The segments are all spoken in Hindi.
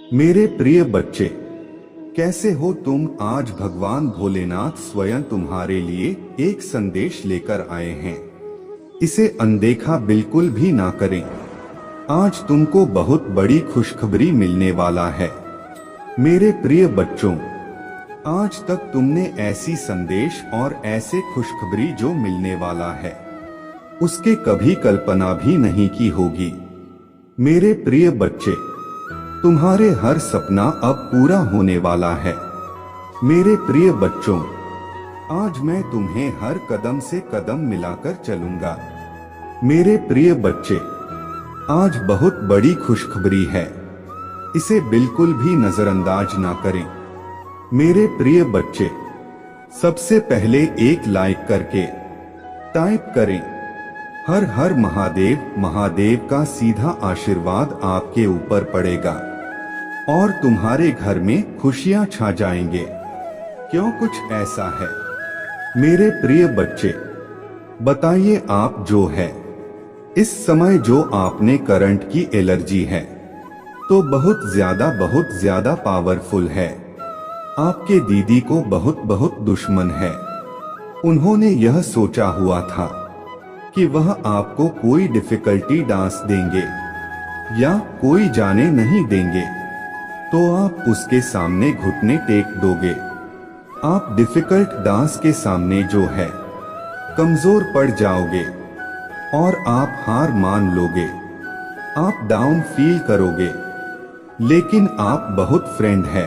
मेरे प्रिय बच्चे, कैसे हो तुम। आज भगवान भोलेनाथ स्वयं तुम्हारे लिए एक संदेश लेकर आए हैं। इसे अनदेखा बिल्कुल भी ना करें। आज तुमको बहुत बड़ी खुशखबरी मिलने वाला है। मेरे प्रिय बच्चों, आज तक तुमने ऐसी संदेश और ऐसे खुशखबरी जो मिलने वाला है उसके कभी कल्पना भी नहीं की होगी। मेरे प्रिय बच्चे, तुम्हारे हर सपना अब पूरा होने वाला है। मेरे प्रिय बच्चों, आज मैं तुम्हें हर कदम से कदम मिलाकर चलूंगा। मेरे प्रिय बच्चे, आज बहुत बड़ी खुशखबरी है, इसे बिल्कुल भी नजरअंदाज ना करें। मेरे प्रिय बच्चे, सबसे पहले एक लाइक करके टाइप करें, हर हर महादेव। महादेव का सीधा आशीर्वाद आपके ऊपर पड़ेगा और तुम्हारे घर में खुशियां छा जाएंगे। क्यों कुछ ऐसा है? मेरे प्रिय बच्चे, बताइए आप जो है इस समय जो आपने करंट की एलर्जी है तो बहुत ज्यादा पावरफुल है। आपके दीदी को बहुत बहुत दुश्मन है। उन्होंने यह सोचा हुआ था कि वह आपको कोई डिफिकल्टी डांस देंगे या कोई जाने नहीं देंगे, तो आप उसके सामने घुटने टेक दोगे। आप डिफिकल्ट डांस के सामने जो है कमजोर पड़ जाओगे और आप हार मान लोगे। आप डाउन फील करोगे, लेकिन आप बहुत फ्रेंड है।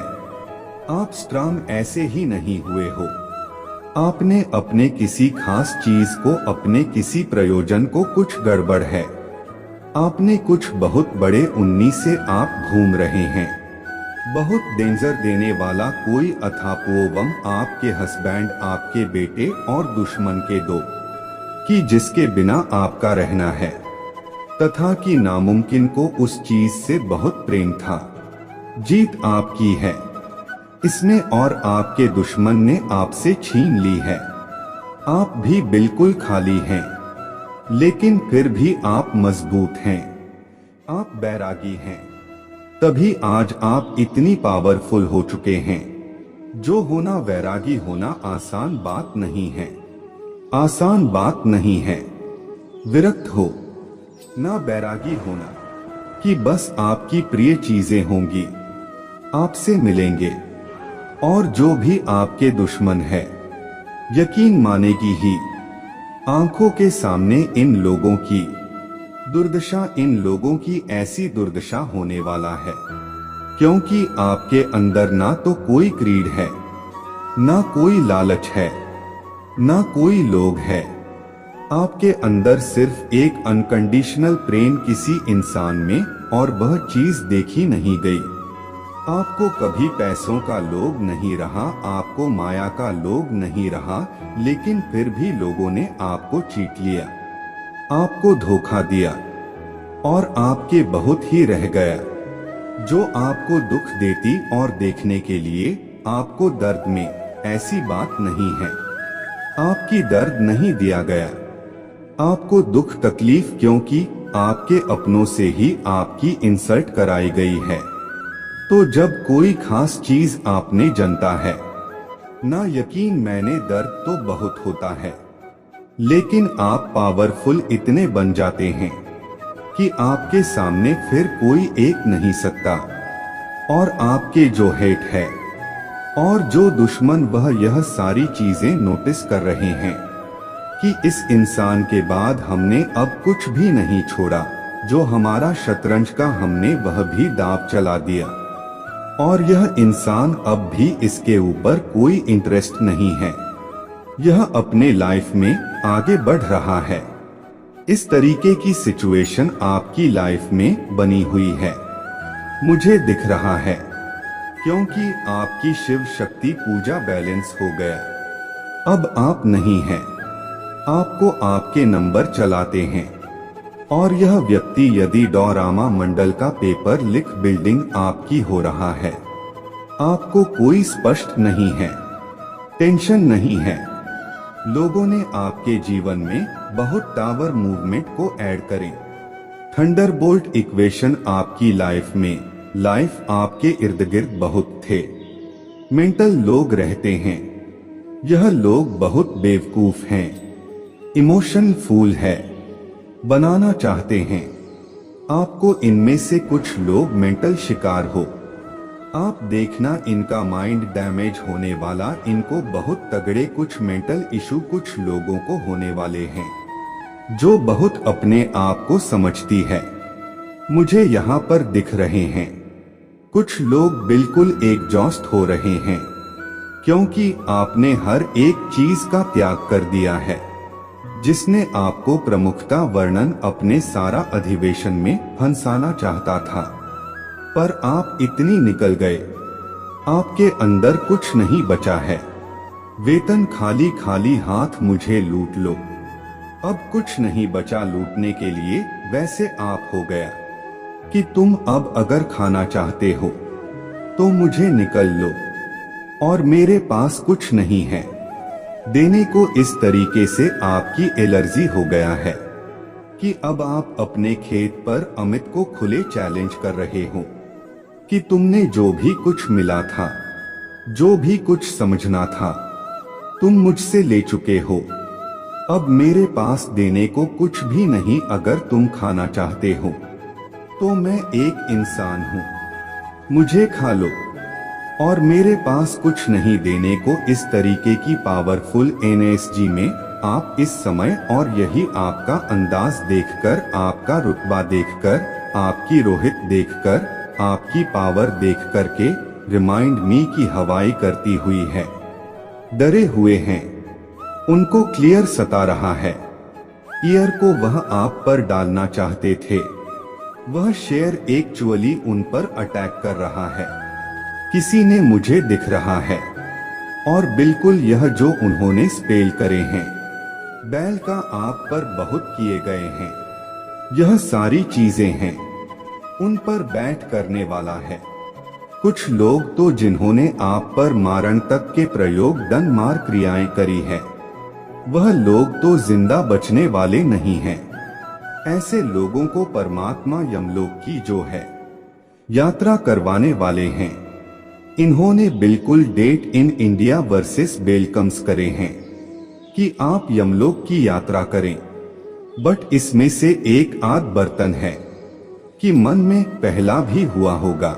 आप स्ट्रांग ऐसे ही नहीं हुए हो। आपने अपने किसी खास चीज को, अपने किसी प्रयोजन को कुछ गड़बड़ है। आपने कुछ बहुत बड़े उन्नीस से आप घूम रहे हैं। बहुत डेंजर देने वाला कोई अथापोवम आपके हस्बैंड, आपके बेटे और दुश्मन के दो कि जिसके बिना आपका रहना है तथा कि नामुमकिन को उस चीज से बहुत प्रेम था। जीत आपकी है इसने और आपके दुश्मन ने आपसे छीन ली है। आप भी बिल्कुल खाली हैं, लेकिन फिर भी आप मजबूत हैं। आप बैरागी हैं, तभी आज आप इतनी पावरफुल हो चुके हैं। जो होना, वैरागी होना आसान बात नहीं है। आसान बात नहीं है विरक्त हो ना बैरागी होना कि बस आपकी प्रिय चीजें होंगी, आपसे मिलेंगे। और जो भी आपके दुश्मन है यकीन मानेगी ही। आंखों के सामने इन लोगों की दुर्दशा, इन लोगों की ऐसी दुर्दशा होने वाला है क्योंकि आपके अंदर ना तो कोई क्रीड है, ना कोई लालच है, ना कोई लोभ है। आपके अंदर सिर्फ एक अनकंडीशनल प्रेम किसी इंसान में, और वह चीज देखी नहीं गई। आपको कभी पैसों का लोभ नहीं रहा, आपको माया का लोभ नहीं रहा, लेकिन फिर भी लोगों ने आपको चीट लिया, आपको धोखा दिया और आपके बहुत ही रह गया। जो आपको दुख देती और देखने के लिए आपको दर्द में, ऐसी बात नहीं है। आपकी दर्द नहीं दिया गया, आपको दुख तकलीफ, क्योंकि आपके अपनों से ही आपकी इंसल्ट कराई गई है। तो जब कोई खास चीज आपने जनता है ना, यकीन मैंने दर्द तो बहुत होता है, लेकिन आप पावरफुल इतने बन जाते हैं कि आपके सामने फिर कोई एक नहीं सकता। और आपके जो हेट है और जो दुश्मन, वह यह सारी चीजें नोटिस कर रहे हैं कि इस इंसान के बाद हमने अब कुछ भी नहीं छोड़ा। जो हमारा शतरंज का हमने वह भी दांव चला दिया और यह इंसान अब भी इसके ऊपर कोई इंटरेस्ट नहीं है। यह अपने लाइफ में आगे बढ़ रहा है। इस तरीके की सिचुएशन आपकी लाइफ में बनी हुई है, मुझे दिख रहा है, क्योंकि आपकी शिव शक्ति पूजा बैलेंस हो गया। अब आप नहीं हैं, आपको आपके नंबर चलाते हैं। और यह व्यक्ति यदि डोरामा मंडल का पेपर लिख बिल्डिंग आपकी हो रहा है, आपको कोई स्पष्ट नहीं है, टेंशन नहीं है। लोगों ने आपके जीवन में बहुत टावर मूवमेंट को ऐड करें। थंडरबोल्ट इक्वेशन आपकी लाइफ में लाइफ आपके इर्द गिर्द बहुत थे मेंटल लोग रहते हैं। यह लोग बहुत बेवकूफ हैं, इमोशन फूल है, बनाना चाहते हैं आपको। इनमें से कुछ लोग मेंटल शिकार हो, आप देखना इनका माइंड डैमेज होने वाला। इनको बहुत तगड़े कुछ मेंटल इशू कुछ लोगों को होने वाले हैं, जो बहुत अपने आप को समझती है। मुझे यहाँ पर दिख रहे हैं कुछ लोग बिल्कुल एग्जॉस्ट हो रहे हैं, क्योंकि आपने हर एक चीज का त्याग कर दिया है जिसने आपको प्रमुखता वर्णन अपने सारा अधिवेशन में फंसाना चाहता था। पर आप इतनी निकल गए, आपके अंदर कुछ नहीं बचा है। वेतन खाली खाली हाथ मुझे लूट लो, अब कुछ नहीं बचा लूटने के लिए। वैसे आप हो गया कि तुम अब अगर खाना चाहते हो तो मुझे निकल लो, और मेरे पास कुछ नहीं है देने को। इस तरीके से आपकी एलर्जी हो गया है कि अब आप अपने खेत पर अमित को खुले चैलेंज कर रहे हो कि तुमने जो भी कुछ मिला था, जो भी कुछ समझना था, तुम मुझसे ले चुके हो। अब मेरे पास देने को कुछ भी नहीं। अगर तुम खाना चाहते हो तो मैं एक इंसान हूँ, मुझे खा लो, और मेरे पास कुछ नहीं देने को। इस तरीके की पावरफुल एनएसजी में आप इस समय, और यही आपका अंदाज देखकर, आपका रुतबा देखकर, आपकी रोहित देखकर, आपकी पावर देखकर के रिमाइंड मी की हवाई करती हुई है। डरे हुए हैं, उनको क्लियर सता रहा है। ईयर को वह आप पर डालना चाहते थे, वह शेर एक्चुअली उन पर अटैक कर रहा है। किसी ने मुझे दिख रहा है, और बिल्कुल यह जो उन्होंने स्पेल करे हैं, बैल का आप पर बहुत किए गए हैं। यह सारी चीजें हैं, उन पर बैठ करने वाला है। कुछ लोग तो जिन्होंने आप पर मारण तक के प्रयोग दन मार क्रियाएं करी है, वह लोग तो जिंदा बचने वाले नहीं हैं। ऐसे लोगों को परमात्मा यमलोक की जो है यात्रा करवाने वाले हैं। इन्होंने बिल्कुल date in India versus welcomes करे हैं कि आप यमलोक की यात्रा करें। बट इसमें से एक आध बर्तन है कि मन में पहला भी हुआ होगा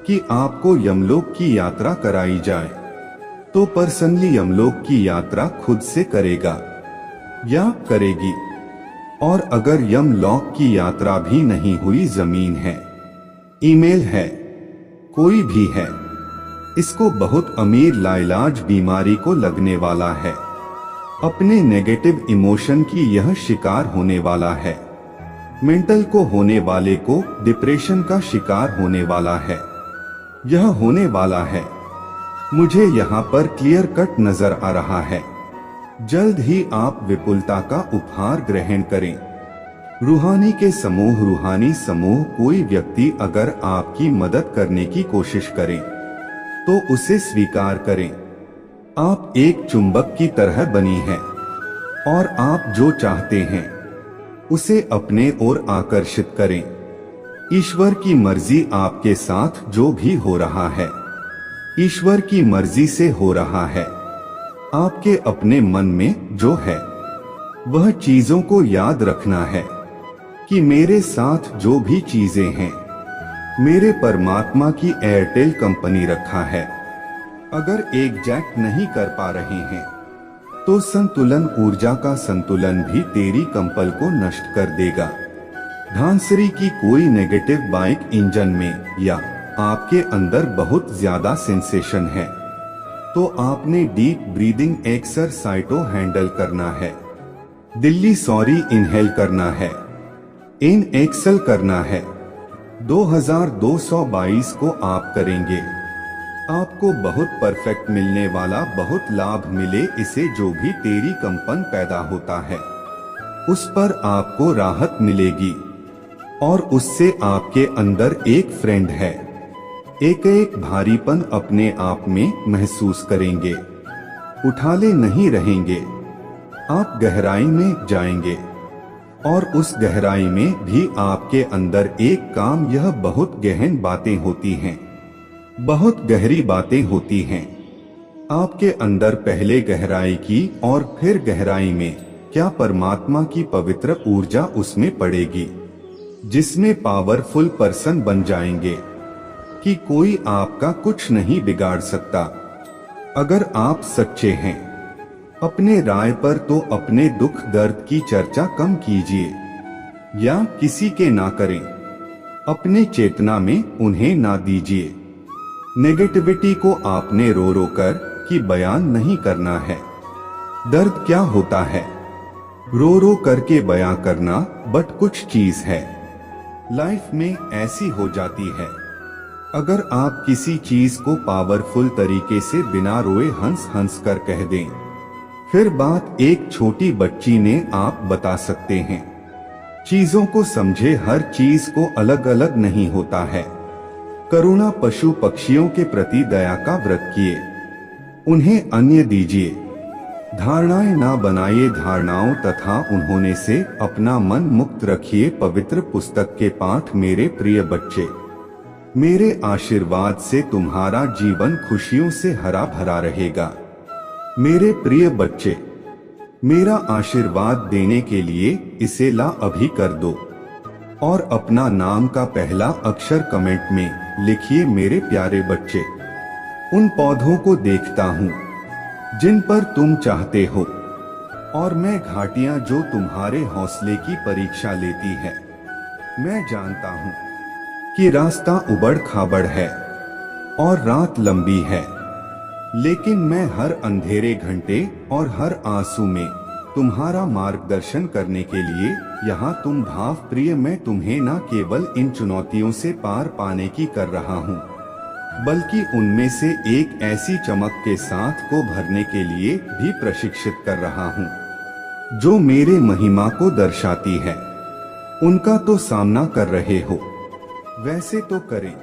कि आपको यमलोक की यात्रा कराई जाए, तो पर्सनली यमलोक की यात्रा खुद से करेगा या करेगी। और अगर यमलोक की यात्रा भी नहीं हुई, जमीन है, ईमेल है, कोई भी है, इसको बहुत अमीर लाइलाज बीमारी को लगने वाला है, अपने नेगेटिव इमोशन की यह शिकार होने वाला है। मेंटल को होने वाले को डिप्रेशन का शिकार होने वाला है, यह होने वाला है। मुझे यहाँ पर क्लियर कट नजर आ रहा है। जल्द ही आप विपुलता का उपहार ग्रहण करें। रूहानी के समूह, रूहानी समूह, कोई व्यक्ति अगर आपकी मदद करने की कोशिश करे तो उसे स्वीकार करें। आप एक चुंबक की तरह बनी है, और आप जो चाहते हैं उसे अपने ओर आकर्षित करें। ईश्वर की मर्जी आपके साथ जो भी हो रहा है, ईश्वर की मर्जी से हो रहा है। आपके अपने मन में जो है वह चीजों को याद रखना है कि मेरे साथ जो भी चीजें हैं, मेरे परमात्मा की एयरटेल कंपनी रखा है। अगर एग्जैक्ट नहीं कर पा रहे हैं तो संतुलन, ऊर्जा का संतुलन भी तेरी कंपल को नष्ट कर देगा। धांसरी की कोई नेगेटिव बाइक इंजन में या आपके अंदर बहुत ज्यादा सेंसेशन है, तो आपने डीप ब्रीदिंग एक्सरसाइटो हैंडल करना है। दिल्ली सॉरी इनहेल करना है, इन एक्सेल करना है। 2222 को आप करेंगे, आपको बहुत परफेक्ट मिलने वाला, बहुत लाभ मिले इसे। जो भी तेरी कंपन पैदा होता है उस पर आपको राहत मिलेगी, और उससे आपके अंदर एक फ्रेंड है। एक एक भारीपन अपने आप में महसूस करेंगे, उठाले नहीं रहेंगे, आप गहराई में जाएंगे। और उस गहराई में भी आपके अंदर एक काम, यह बहुत गहन बातें होती हैं, बहुत गहरी बातें होती हैं। आपके अंदर पहले गहराई की और फिर गहराई में क्या परमात्मा की पवित्र ऊर्जा उसमें पड़ेगी, जिसमें पावरफुल पर्सन बन जाएंगे कि कोई आपका कुछ नहीं बिगाड़ सकता। अगर आप सच्चे हैं अपने राय पर, तो अपने दुख दर्द की चर्चा कम कीजिए या किसी के ना करें, अपने चेतना में उन्हें ना दीजिए। नेगेटिविटी को आपने रो रो कर कि बयान नहीं करना है। दर्द क्या होता है, रो रो करके बयां करना, बट कुछ चीज है लाइफ में ऐसी हो जाती है। अगर आप किसी चीज को पावरफुल तरीके से बिना रोए हंस हंस कर कह दें, फिर बात एक छोटी बच्ची ने आप बता सकते हैं। चीजों को समझे, हर चीज को अलग अलग नहीं होता है। करुणा, पशु पक्षियों के प्रति दया का व्रत किए, उन्हें अन्य दीजिए। धारणाएं ना बनाइए, धारणाओं तथा उन्होंने से अपना मन मुक्त रखिए। पवित्र पुस्तक के पाठ। मेरे प्रिय बच्चे, मेरे आशीर्वाद से तुम्हारा जीवन खुशियों से हरा भरा रहेगा। मेरे प्रिय बच्चे, मेरा आशीर्वाद देने के लिए इसे ला अभी कर दो और अपना नाम का पहला अक्षर कमेंट में लिखिए। मेरे प्यारे बच्चे, उन पौधों को देखता हूँ जिन पर तुम चाहते हो, और मैं घाटियां जो तुम्हारे हौसले की परीक्षा लेती है। मैं जानता हूँ कि रास्ता उबड़ खाबड़ है और रात लंबी है, लेकिन मैं हर अंधेरे घंटे और हर आंसू में तुम्हारा मार्गदर्शन करने के लिए यहाँ तुम भाव प्रिय। मैं तुम्हें न केवल इन चुनौतियों से पार पाने की कर रहा हूँ, बल्कि उनमें से एक ऐसी चमक के साथ को भरने के लिए भी प्रशिक्षित कर रहा हूँ जो मेरे महिमा को दर्शाती है। उनका तो सामना कर रहे हो, वैसे तो करें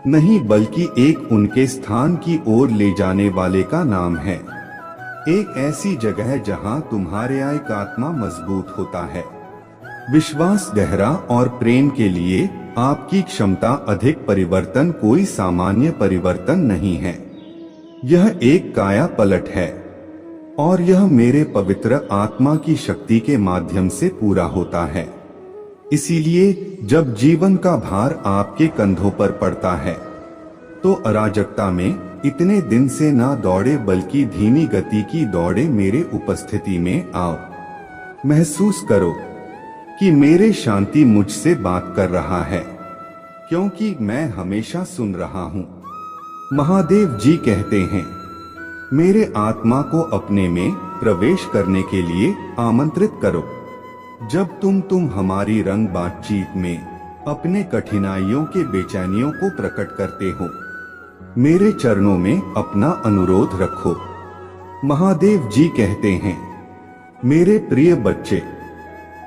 नहीं, बल्कि एक उनके स्थान की ओर ले जाने वाले का नाम है। एक ऐसी जगह जहां तुम्हारे आत्मा मजबूत होता है, विश्वास गहरा और प्रेम के लिए आपकी क्षमता अधिक। परिवर्तन कोई सामान्य परिवर्तन नहीं है, यह एक काया पलट है, और यह मेरे पवित्र आत्मा की शक्ति के माध्यम से पूरा होता है। इसीलिए जब जीवन का भार आपके कंधों पर पड़ता है, तो अराजकता में इतने दिन से ना दौड़े, बल्कि धीमी गति की दौड़े। मेरे उपस्थिति में आओ, महसूस करो कि मेरे शांति मुझसे बात कर रहा है, क्योंकि मैं हमेशा सुन रहा हूँ। महादेव जी कहते हैं, मेरे आत्मा को अपने में प्रवेश करने के लिए आमंत्रित करो। जब तुम हमारी रंग बातचीत में अपने कठिनाइयों के बेचैनियों को प्रकट करते हो, मेरे चरणों में अपना अनुरोध रखो। महादेव जी कहते हैं, मेरे प्रिय बच्चे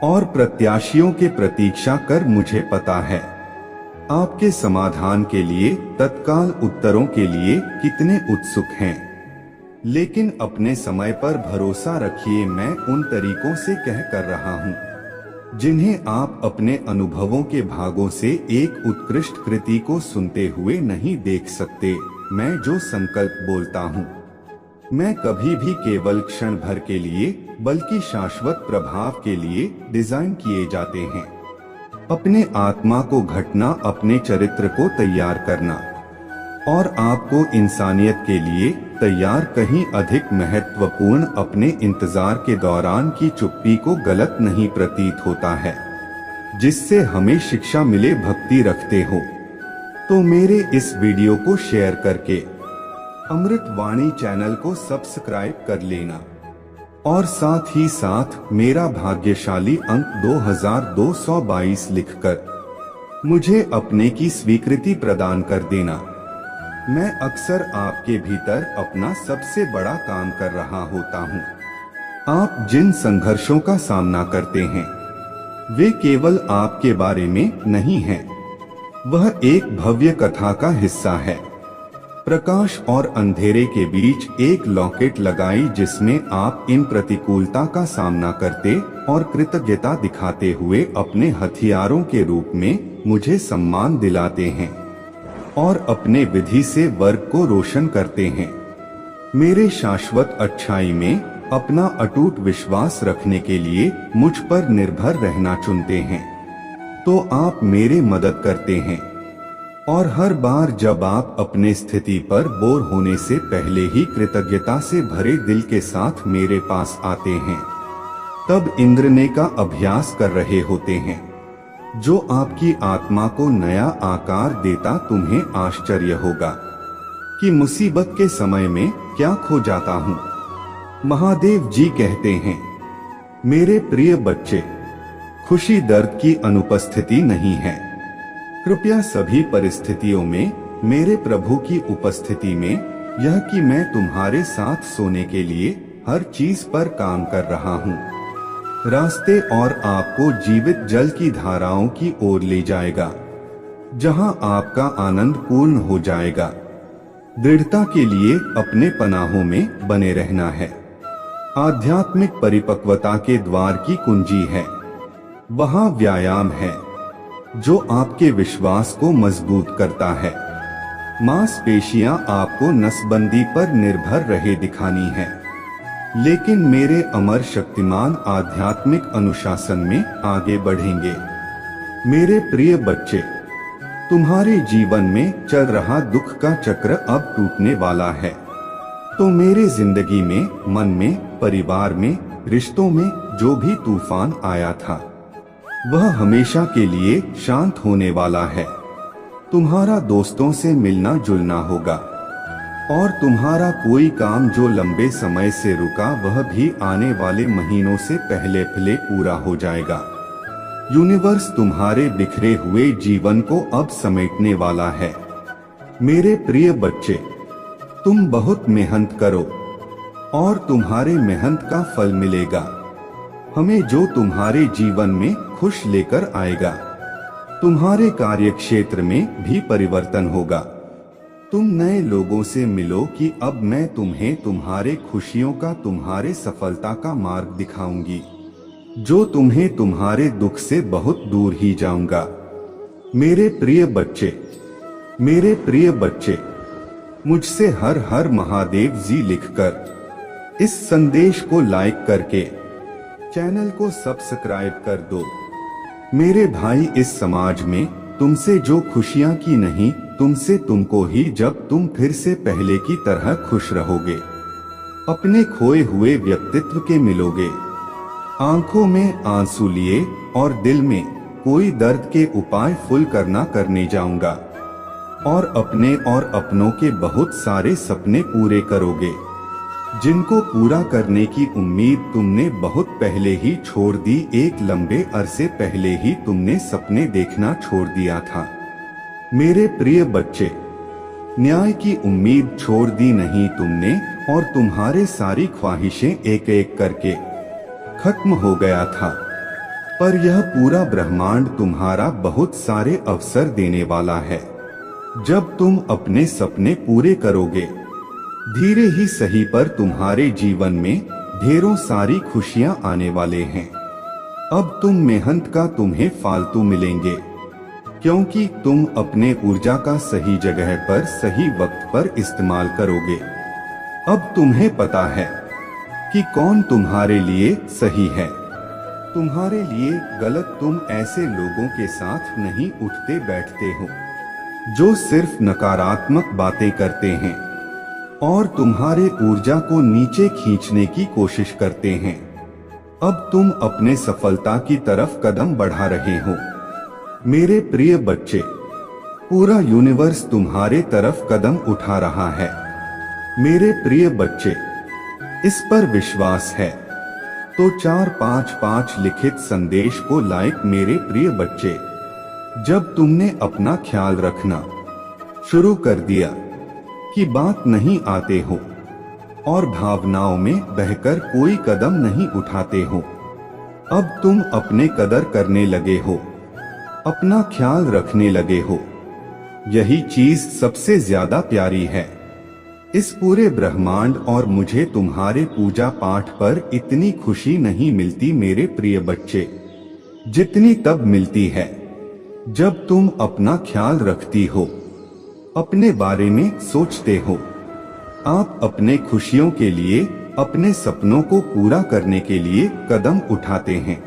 और प्रत्याशियों के प्रतीक्षा कर, मुझे पता है आपके समाधान के लिए, तत्काल उत्तरों के लिए कितने उत्सुक हैं, लेकिन अपने समय पर भरोसा रखिए। मैं उन तरीकों से कह कर रहा हूँ जिन्हें आप अपने अनुभवों के भागों से एक उत्कृष्ट कृति को सुनते हुए नहीं देख सकते। मैं जो संकल्प बोलता हूँ, मैं कभी भी केवल क्षण भर के लिए, बल्कि शाश्वत प्रभाव के लिए डिजाइन किए जाते हैं। अपने आत्मा को घटना, अपने चरित्र को तैयार करना और आपको इंसानियत के लिए तैयार कहीं अधिक महत्वपूर्ण। अपने इंतजार के दौरान की चुप्पी को गलत नहीं प्रतीत होता है, जिससे हमें शिक्षा मिले। भक्ति रखते हो तो मेरे इस वीडियो को शेयर करके अमृत वाणी चैनल को सब्सक्राइब कर लेना, और साथ ही साथ मेरा भाग्यशाली अंक 2222 लिखकर मुझे अपने की स्वीकृति प्रदान कर देना। मैं अक्सर आपके भीतर अपना सबसे बड़ा काम कर रहा होता हूँ। आप जिन संघर्षों का सामना करते हैं, वे केवल आपके बारे में नहीं हैं, वह एक भव्य कथा का हिस्सा है। प्रकाश और अंधेरे के बीच एक लॉकेट लगाई जिसमें आप इन प्रतिकूलता का सामना करते और कृतज्ञता दिखाते हुए अपने हथियारों के रूप में मुझे सम्मान दिलाते हैं और अपने विधि से वर्ग को रोशन करते हैं। मेरे शाश्वत अच्छाई में अपना अटूट विश्वास रखने के लिए मुझ पर निर्भर रहना चुनते हैं, तो आप मेरे मदद करते हैं। और हर बार जब आप अपने स्थिति पर बोर होने से पहले ही कृतज्ञता से भरे दिल के साथ मेरे पास आते हैं, तब इंद्रने का अभ्यास कर रहे होते हैं, जो आपकी आत्मा को नया आकार देता। तुम्हें आश्चर्य होगा कि मुसीबत के समय में क्या खो जाता हूँ। महादेव जी कहते हैं, मेरे प्रिय बच्चे, खुशी दर्द की अनुपस्थिति नहीं है। कृपया सभी परिस्थितियों में मेरे प्रभु की उपस्थिति में यह कि मैं तुम्हारे साथ सोने के लिए हर चीज पर काम कर रहा हूँ। रास्ते और आपको जीवित जल की धाराओं की ओर ले जाएगा, जहां आपका आनंद पूर्ण हो जाएगा। दृढ़ता के लिए अपने पनाहों में बने रहना है। आध्यात्मिक परिपक्वता के द्वार की कुंजी है, वहां व्यायाम है जो आपके विश्वास को मजबूत करता है। मांसपेशियां आपको नसबंदी पर निर्भर रहे दिखानी है, लेकिन मेरे अमर शक्तिमान आध्यात्मिक अनुशासन में आगे बढ़ेंगे। मेरे प्रिय बच्चे, तुम्हारे जीवन में चल रहा दुख का चक्र अब टूटने वाला है। तो मेरे जिंदगी में, मन में, परिवार में, रिश्तों में जो भी तूफान आया था, वह हमेशा के लिए शांत होने वाला है। तुम्हारा दोस्तों से मिलना जुलना होगा और तुम्हारा कोई काम जो लंबे समय से रुका वह भी आने वाले महीनों से पहले पूरा हो जाएगा। यूनिवर्स तुम्हारे बिखरे हुए जीवन को अब समेटने वाला है। मेरे प्रिय बच्चे, तुम बहुत मेहनत करो और तुम्हारे मेहनत का फल मिलेगा, हमें जो तुम्हारे जीवन में खुश लेकर आएगा। तुम्हारे कार्यक्षेत्र में भी परिवर्तन होगा। तुम नए लोगों से मिलो कि अब मैं तुम्हें तुम्हारे खुशियों का, तुम्हारे सफलता का मार्ग दिखाऊंगी, जो तुम्हें तुम्हारे दुख से बहुत दूर ही जाऊंगा। मेरे प्रिय बच्चे, मेरे प्रिय बच्चे, मुझसे हर हर महादेव जी लिखकर इस संदेश को लाइक करके चैनल को सब्सक्राइब कर दो। मेरे भाई, इस समाज में तुमसे जो खुशियां की नहीं, तुमसे तुमको ही, जब तुम फिर से पहले की तरह खुश रहोगे, अपने खोए हुए व्यक्तित्व के मिलोगे, आंखों में आंसू लिए और दिल में कोई दर्द के उपाय फुल करने जाऊंगा और अपने और अपनों के बहुत सारे सपने पूरे करोगे, जिनको पूरा करने की उम्मीद तुमने बहुत पहले ही छोड़ दी। एक लंबे अरसे पहले ही तुमने सपने देखना छोड़ दिया था। मेरे प्रिय बच्चे, न्याय की उम्मीद छोड़ दी नहीं तुमने और तुम्हारे सारी ख्वाहिशें एक एक करके खत्म हो गया था। पर यह पूरा ब्रह्मांड तुम्हारा बहुत सारे अवसर देने वाला है। जब तुम अपने सपने पूरे करोगे, धीरे ही सही पर तुम्हारे जीवन में ढेरों सारी खुशियां आने वाले हैं। अब तुम मेहनत का तुम्हें फालतू मिलेंगे, क्योंकि तुम अपने ऊर्जा का सही जगह पर सही वक्त पर इस्तेमाल करोगे। अब तुम्हें पता है कि कौन तुम्हारे लिए सही है, तुम्हारे लिए गलत। तुम ऐसे लोगों के साथ नहीं उठते बैठते हो जो सिर्फ नकारात्मक बातें करते हैं और तुम्हारे ऊर्जा को नीचे खींचने की कोशिश करते हैं। अब तुम अपने सफलता की तरफ कदम बढ़ा रहे हो। मेरे प्रिय बच्चे, पूरा यूनिवर्स तुम्हारे तरफ कदम उठा रहा है। मेरे प्रिय बच्चे, इस पर विश्वास है तो 455 लिखित संदेश को लाइक। मेरे प्रिय बच्चे, जब तुमने अपना ख्याल रखना शुरू कर दिया कि बात नहीं आते हो और भावनाओं में बहकर कोई कदम नहीं उठाते हो, अब तुम अपने कदर करने लगे हो, अपना ख्याल रखने लगे हो। यही चीज सबसे ज्यादा प्यारी है इस पूरे ब्रह्मांड। और मुझे तुम्हारे पूजा पाठ पर इतनी खुशी नहीं मिलती मेरे प्रिय बच्चे, जितनी तब मिलती है जब तुम अपना ख्याल रखती हो, अपने बारे में सोचते हो। आप अपने खुशियों के लिए, अपने सपनों को पूरा करने के लिए कदम उठाते हैं।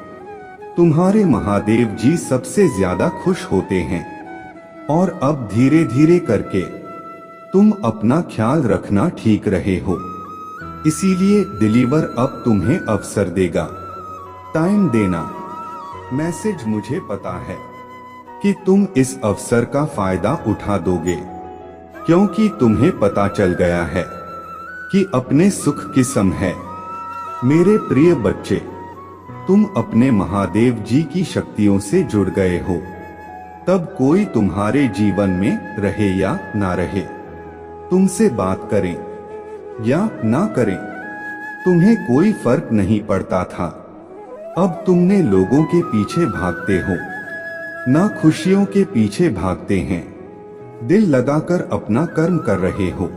तुम्हारे महादेव जी सबसे ज्यादा खुश होते हैं। और अब धीरे धीरे करके तुम अपना ख्याल रखना ठीक रहे हो, इसीलिए डिलीवर अब तुम्हें अवसर देगा। टाइम देना। मैसेज मुझे पता है कि तुम इस अवसर का फायदा उठा दोगे, क्योंकि तुम्हें पता चल गया है कि अपने सुख की सम है। मेरे प्रिय बच्चे, तुम अपने महादेव जी की शक्तियों से जुड़ गए हो। तब कोई तुम्हारे जीवन में रहे या ना रहे, तुमसे बात करें या ना करें, तुम्हें कोई फर्क नहीं पड़ता था। अब तुमने लोगों के पीछे भागते हो, ना खुशियों के पीछे भागते हैं। दिल लगाकर अपना कर्म कर रहे हो,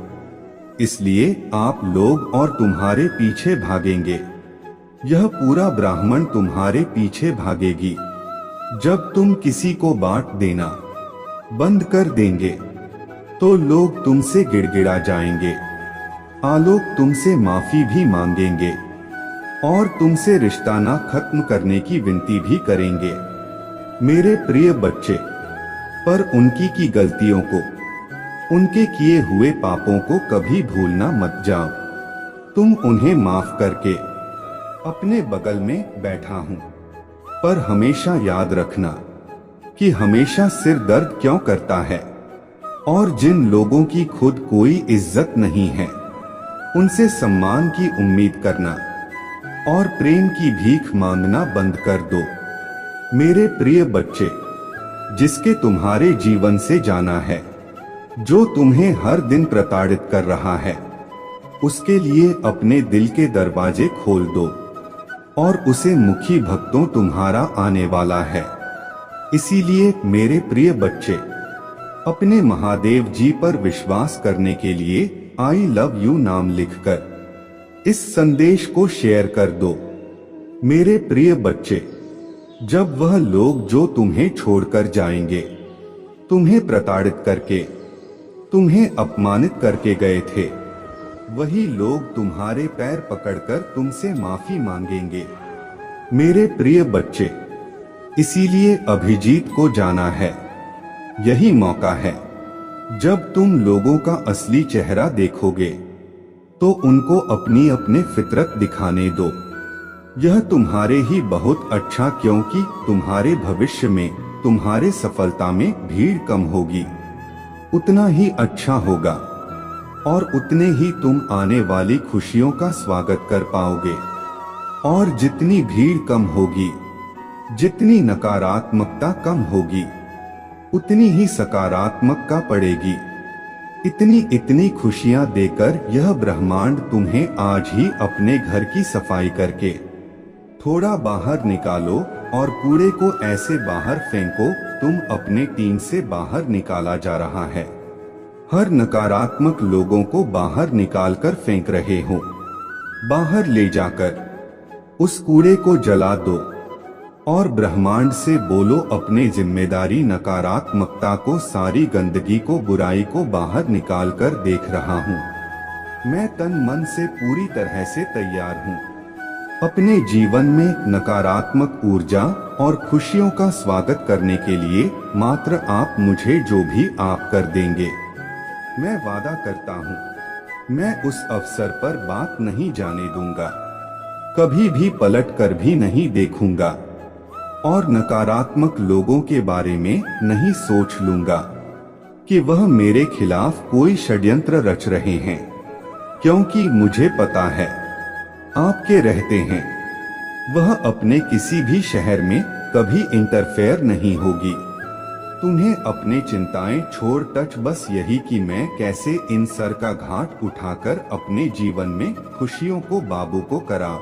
इसलिए आप लोग और तुम्हारे पीछे भागेंगे। यह पूरा ब्राह्मण तुम्हारे पीछे भागेगी। जब तुम किसी को बांट देना बंद कर देंगे तो लोग तुमसे गिड़गिड़ा जाएंगे। आलोक तुमसे माफी भी मांगेंगे और तुमसे रिश्ता ना खत्म करने की विनती भी करेंगे। मेरे प्रिय बच्चे, पर उनकी की गलतियों को, उनके किए हुए पापों को कभी भूलना मत जाओ। तुम उन्हें माफ करके अपने बगल में बैठा हूं, पर हमेशा याद रखना कि हमेशा सिर दर्द क्यों करता है। और जिन लोगों की खुद कोई इज्जत नहीं है, उनसे सम्मान की उम्मीद करना और प्रेम की भीख मांगना बंद कर दो। मेरे प्रिय बच्चे, जिसके तुम्हारे जीवन से जाना है, जो तुम्हें हर दिन प्रताड़ित कर रहा है, उसके लिए अपने दिल के दरवाजे खोल दो और उसे मुखी भक्तों तुम्हारा आने वाला है। इसीलिए मेरे प्रिय बच्चे, अपने महादेव जी पर विश्वास करने के लिए आई लव यू नाम लिखकर इस संदेश को शेयर कर दो। मेरे प्रिय बच्चे, जब वह लोग जो तुम्हें छोड़कर जाएंगे, तुम्हें प्रताड़ित करके, तुम्हें अपमानित करके गए थे, वही लोग तुम्हारे पैर पकड़कर तुमसे माफी मांगेंगे। मेरे प्रिय बच्चे, इसीलिए अभिजीत को जाना है। यही मौका है जब तुम लोगों का असली चेहरा देखोगे, तो उनको अपनी अपने फितरत दिखाने दो। यह तुम्हारे ही बहुत अच्छा, क्योंकि तुम्हारे भविष्य में, तुम्हारे सफलता में भीड़ कम होगी, उतना ही अच्छा होगा और उतने ही तुम आने वाली खुशियों का स्वागत कर पाओगे। और जितनी भीड़ कम होगी, जितनी नकारात्मकता कम होगी, उतनी ही सकारात्मकता पड़ेगी। इतनी खुशियां देकर यह ब्रह्मांड तुम्हें आज ही अपने घर की सफाई करके थोड़ा बाहर निकालो और कूड़े को ऐसे बाहर फेंको, तुम अपने टीम से बाहर निकाला जा रहा है। हर नकारात्मक लोगों को बाहर निकालकर फेंक रहे हो। बाहर ले जाकर उस कूड़े को जला दो और ब्रह्मांड से बोलो, अपने जिम्मेदारी नकारात्मकता को, सारी गंदगी को, बुराई को बाहर निकालकर देख रहा हूँ। मैं तन मन से पूरी तरह से तैयार हूँ। अपने जीवन में नकारात्मक ऊर्जा और खुशियों का स्वागत करने के लिए मात्र आप मुझे जो भी आप कर देंगे, मैं वादा करता हूँ, मैं उस अवसर पर बात नहीं जाने दूंगा, कभी भी पलट कर भी नहीं देखूंगा और नकारात्मक लोगों के बारे में नहीं सोच लूंगा कि वह मेरे खिलाफ कोई षड्यंत्र रच रहे हैं, क्योंकि मुझे पता है आपके रहते हैं वह अपने किसी भी शहर में कभी इंटरफेयर नहीं होगी। तुम्हें अपने चिंताएं छोड़ टच बस यही कि मैं कैसे इन सर का घाट उठाकर अपने जीवन में खुशियों को बाबू को करा।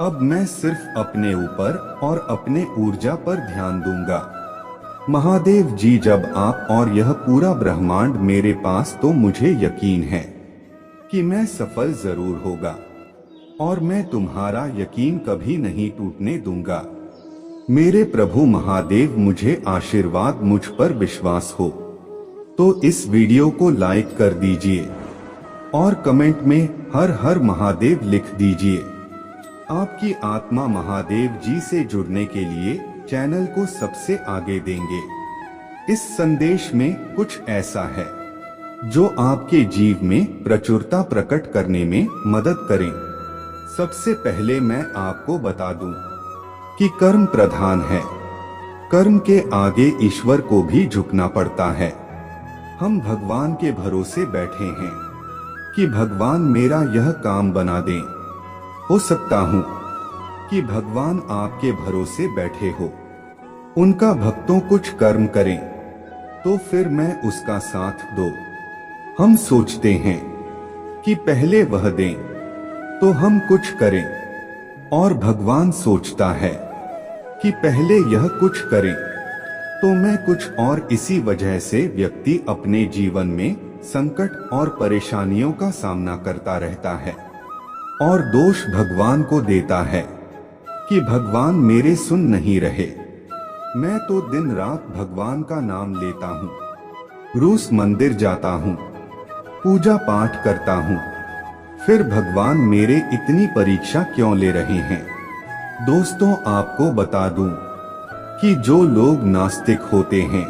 अब मैं सिर्फ अपने ऊपर और अपने ऊर्जा पर ध्यान दूंगा। महादेव जी, जब आप और यह पूरा ब्रह्मांड मेरे पास, तो मुझे यकीन है कि मैं सफल जरूर होगा और मैं तुम्हारा यकीन कभी नहीं टूटने दूंगा। मेरे प्रभु महादेव, मुझे आशीर्वाद, मुझ पर विश्वास हो तो इस वीडियो को लाइक कर दीजिए और कमेंट में हर हर महादेव लिख दीजिए। आपकी आत्मा महादेव जी से जुड़ने के लिए चैनल को सबसे आगे देंगे। इस संदेश में कुछ ऐसा है जो आपके जीव में प्रचुरता प्रकट करने में मदद करें। सबसे पहले मैं आपको बता दूं कि कर्म प्रधान है। कर्म के आगे ईश्वर को भी झुकना पड़ता है। हम भगवान के भरोसे बैठे हैं कि भगवान मेरा यह काम बना दें। हो सकता हूं कि भगवान आपके भरोसे बैठे हो, उनका भक्तों कुछ कर्म करें तो फिर मैं उसका साथ दो। हम सोचते हैं कि पहले वह दें तो हम कुछ करें, और भगवान सोचता है कि पहले यह कुछ करें तो मैं कुछ और। इसी वजह से व्यक्ति अपने जीवन में संकट और परेशानियों का सामना करता रहता है और दोष भगवान को देता है कि भगवान मेरे सुन नहीं रहे। मैं तो दिन रात भगवान का नाम लेता हूँ, रोज मंदिर जाता हूँ, पूजा पाठ करता हूँ, फिर भगवान मेरे इतनी परीक्षा क्यों ले रहे हैं? दोस्तों, आपको बता दूं कि जो लोग नास्तिक होते हैं,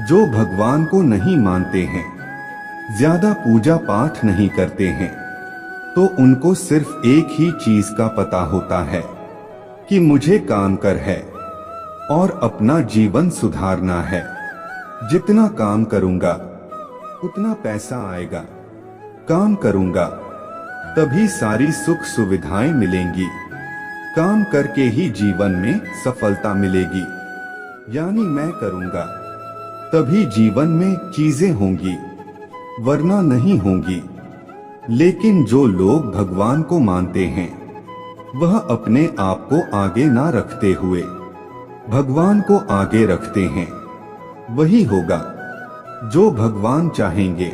जो भगवान को नहीं मानते हैं, ज्यादा पूजा पाठ नहीं करते हैं, तो उनको सिर्फ एक ही चीज का पता होता है कि मुझे काम कर है और अपना जीवन सुधारना है। जितना काम करूंगा उतना पैसा आएगा, काम करूंगा तभी सारी सुख सुविधाएं मिलेंगी, काम करके ही जीवन में सफलता मिलेगी। यानी मैं करूंगा तभी जीवन में चीजें होंगी, वरना नहीं होंगी। लेकिन जो लोग भगवान को मानते हैं, वह अपने आप को आगे ना रखते हुए भगवान को आगे रखते हैं। वही होगा जो भगवान चाहेंगे।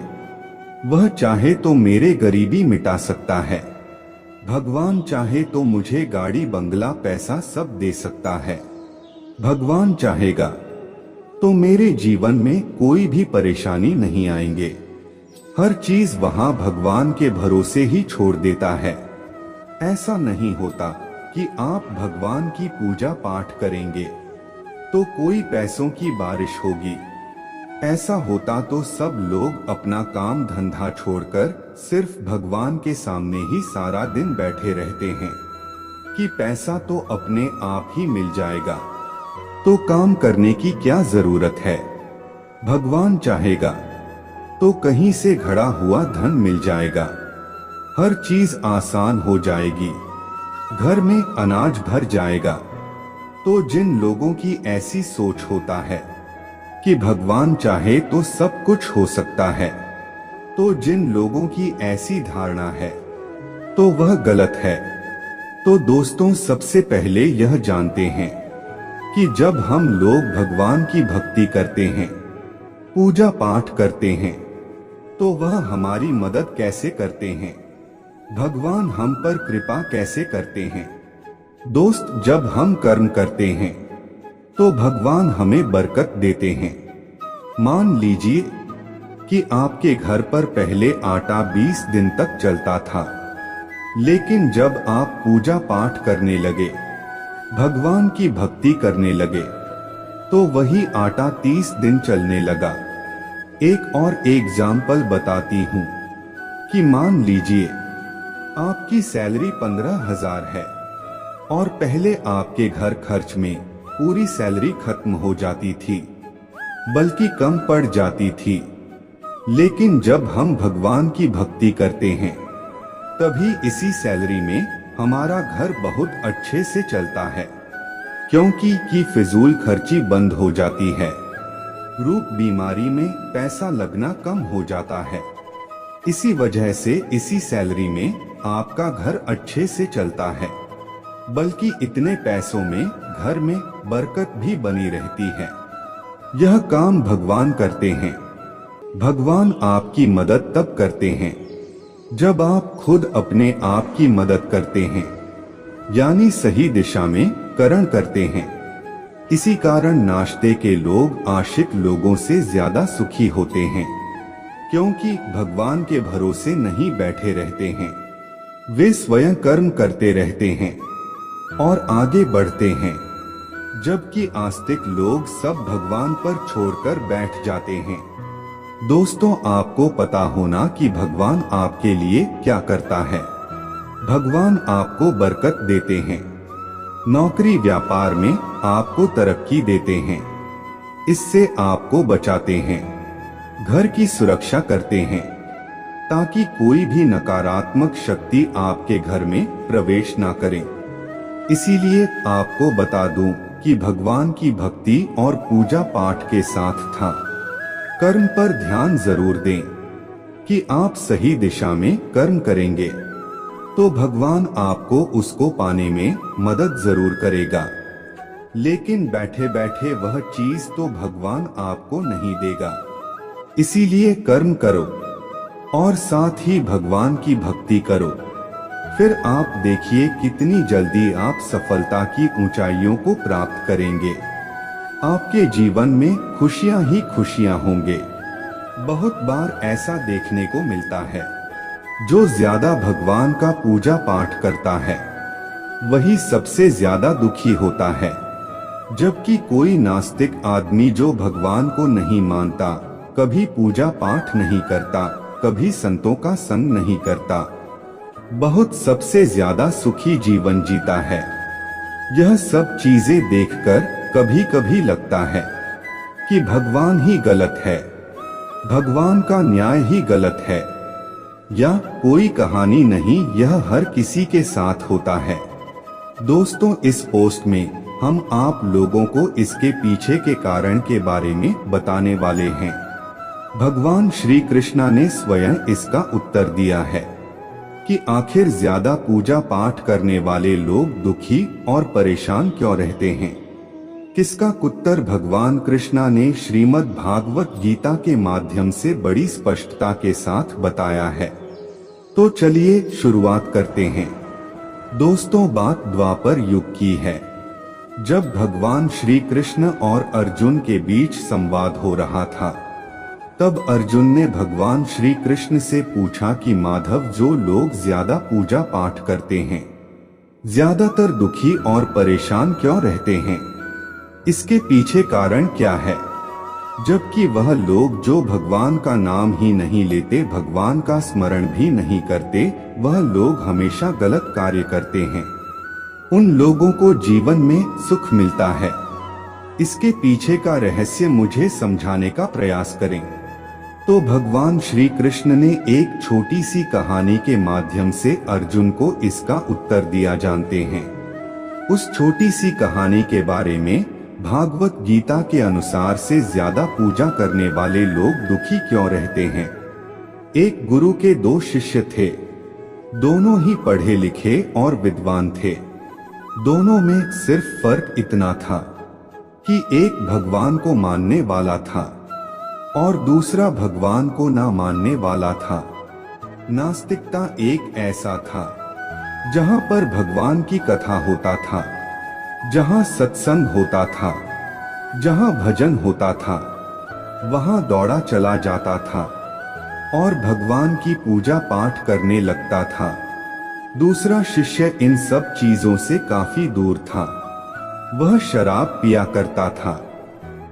वह चाहे तो मेरे गरीबी मिटा सकता है, भगवान चाहे तो मुझे गाड़ी बंगला पैसा सब दे सकता है। भगवान चाहेगा तो मेरे जीवन में कोई भी परेशानी नहीं आएंगे। हर चीज वहां भगवान के भरोसे ही छोड़ देता है। ऐसा नहीं होता कि आप भगवान की पूजा पाठ करेंगे तो कोई पैसों की बारिश होगी। ऐसा होता तो सब लोग अपना काम धंधा छोड़कर सिर्फ भगवान के सामने ही सारा दिन बैठे रहते हैं कि पैसा तो अपने आप ही मिल जाएगा, तो काम करने की क्या जरूरत है। भगवान चाहेगा तो कहीं से घड़ा हुआ धन मिल जाएगा, हर चीज आसान हो जाएगी, घर में अनाज भर जाएगा। तो जिन लोगों की ऐसी सोच होता है कि भगवान चाहे तो सब कुछ हो सकता है, तो जिन लोगों की ऐसी धारणा है तो वह गलत है। तो दोस्तों, सबसे पहले यह जानते हैं कि जब हम लोग भगवान की भक्ति करते हैं, पूजा पाठ करते हैं, तो वह हमारी मदद कैसे करते हैं, भगवान हम पर कृपा कैसे करते हैं। दोस्त, जब हम कर्म करते हैं तो भगवान हमें बरकत देते हैं। मान लीजिए कि आपके घर पर पहले आटा 20 दिन तक चलता था, लेकिन जब आप पूजा पाठ करने लगे, भगवान की भक्ति करने लगे, तो वही आटा 30 दिन चलने लगा। एक और एग्जाम्पल बताती हूँ कि मान लीजिए आपकी सैलरी 15,000 है और पहले आपके घर खर्च में पूरी सैलरी खत्म हो जाती थी, बल्कि कम पड़ जाती थी। लेकिन जब हम भगवान की भक्ति करते हैं, तभी इसी सैलरी में हमारा घर बहुत अच्छे से चलता है, क्योंकि फिजूल खर्ची बंद हो जाती है। रूप बीमारी में पैसा लगना कम हो जाता है। इसी वजह से इसी सैलरी में आपका घर अच्छे से चलता है, बल्कि इतने पैसों में घर में बरकत भी बनी रहती है। यह काम भगवान करते हैं। भगवान आपकी मदद तब करते हैं जब आप खुद अपने आप की मदद करते हैं, यानी सही दिशा में करण करते हैं। इसी कारण नाश्ते के लोग आशिक लोगों से ज्यादा सुखी होते हैं, क्योंकि भगवान के भरोसे नहीं बैठे रहते हैं। वे स्वयं कर्म करते रहते हैं और आगे बढ़ते हैं, जबकि आस्तिक लोग सब भगवान पर छोड़कर बैठ जाते हैं। दोस्तों, आपको पता होना कि भगवान आपके लिए क्या करता है। भगवान आपको बरकत देते हैं, नौकरी व्यापार में आपको तरक्की देते हैं, इससे आपको बचाते हैं, घर की सुरक्षा करते हैं, ताकि कोई भी नकारात्मक शक्ति आपके घर में प्रवेश ना करे। इसीलिए आपको बता दूं कि भगवान की भक्ति और पूजा पाठ के साथ था कर्म पर ध्यान जरूर दें कि आप सही दिशा में कर्म करेंगे तो भगवान आपको उसको पाने में मदद जरूर करेगा। लेकिन बैठे बैठे वह चीज तो भगवान आपको नहीं देगा। इसीलिए कर्म करो और साथ ही भगवान की भक्ति करो, फिर आप देखिए कितनी जल्दी आप सफलता की ऊंचाइयों को प्राप्त करेंगे। आपके जीवन में खुशियां ही खुशियां होंगे। बहुत बार ऐसा देखने को मिलता है, जो ज्यादा भगवान का पूजा पाठ करता है वही सबसे ज्यादा दुखी होता है, जबकि कोई नास्तिक आदमी जो भगवान को नहीं मानता, कभी पूजा पाठ नहीं करता, कभी संतों का संग नहीं करता, बहुत सबसे ज्यादा सुखी जीवन जीता है। यह सब चीजें देखकर कभी कभी लगता है कि भगवान ही गलत है, भगवान का न्याय ही गलत है, या कोई कहानी नहीं, यह हर किसी के साथ होता है। दोस्तों, इस पोस्ट में हम आप लोगों को इसके पीछे के कारण के बारे में बताने वाले हैं। भगवान श्री कृष्णा ने स्वयं इसका उत्तर दिया है कि आखिर ज्यादा पूजा पाठ करने वाले लोग दुखी और परेशान क्यों रहते हैं। किसका उत्तर भगवान कृष्णा ने श्रीमद् भागवत गीता के माध्यम से बड़ी स्पष्टता के साथ बताया है। तो चलिए शुरुआत करते हैं। दोस्तों, बात द्वापर युग की है, जब भगवान श्री कृष्ण और अर्जुन के बीच संवाद हो रहा था। तब अर्जुन ने भगवान श्री कृष्ण से पूछा कि माधव, जो लोग ज्यादा पूजा पाठ करते हैं ज्यादातर दुखी और परेशान क्यों रहते हैं, इसके पीछे कारण क्या है? जबकि वह लोग जो भगवान का नाम ही नहीं लेते, भगवान का स्मरण भी नहीं करते, वह लोग हमेशा गलत कार्य करते हैं। उन लोगों को जीवन में सुख मिलता है। इसके पीछे का रहस्य मुझे समझाने का प्रयास करें। तो भगवान श्री कृष्ण ने एक छोटी सी कहानी के माध्यम से अर्जुन को इसका उत्तर दिया जानते हैं। उस छोटी सी कहानी के बारे में भागवत गीता के अनुसार से ज्यादा पूजा करने वाले लोग दुखी क्यों रहते हैं। एक गुरु के दो शिष्य थे, दोनों ही पढ़े लिखे और विद्वान थे। दोनों में सिर्फ फर्क इतना था कि एक भगवान को मानने वाला था और दूसरा भगवान को ना मानने वाला था। नास्तिकता एक ऐसा था जहां पर भगवान की कथा होता था, जहां सत्संग होता था, जहां भजन होता था, वहां दौड़ा चला जाता था और भगवान की पूजा पाठ करने लगता था। दूसरा शिष्य इन सब चीजों से काफी दूर था। वह शराब पिया करता था,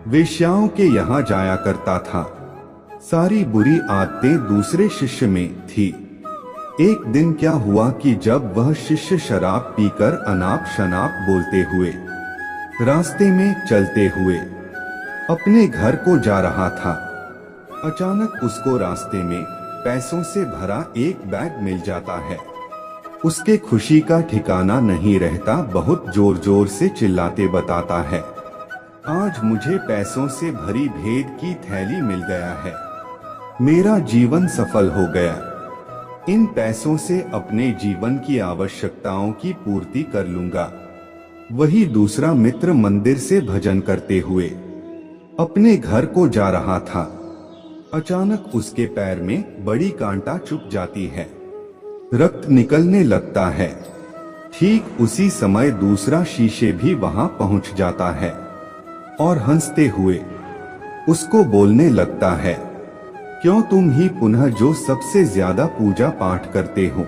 वेश्याओं के यहाँ जाया करता था। सारी बुरी आदतें दूसरे शिष्य में थी। एक दिन क्या हुआ कि जब वह शिष्य शराब पीकर अनाप शनाप बोलते हुए रास्ते में चलते हुए अपने घर को जा रहा था, अचानक उसको रास्ते में पैसों से भरा एक बैग मिल जाता है। उसके खुशी का ठिकाना नहीं रहता, बहुत जोर जोर से चिल्लाते बताता है, आज मुझे पैसों से भरी भेद की थैली मिल गया है, मेरा जीवन सफल हो गया। इन पैसों से अपने जीवन की आवश्यकताओं की पूर्ति कर लूंगा। वही दूसरा मित्र मंदिर से भजन करते हुए अपने घर को जा रहा था। अचानक उसके पैर में बड़ी कांटा चुभ जाती है, रक्त निकलने लगता है। ठीक उसी समय दूसरा शीशे भी वहां पहुंच जाता है और हंसते हुए उसको बोलने लगता है, क्यों तुम ही पुनः जो सबसे ज्यादा पूजा पाठ करते हो,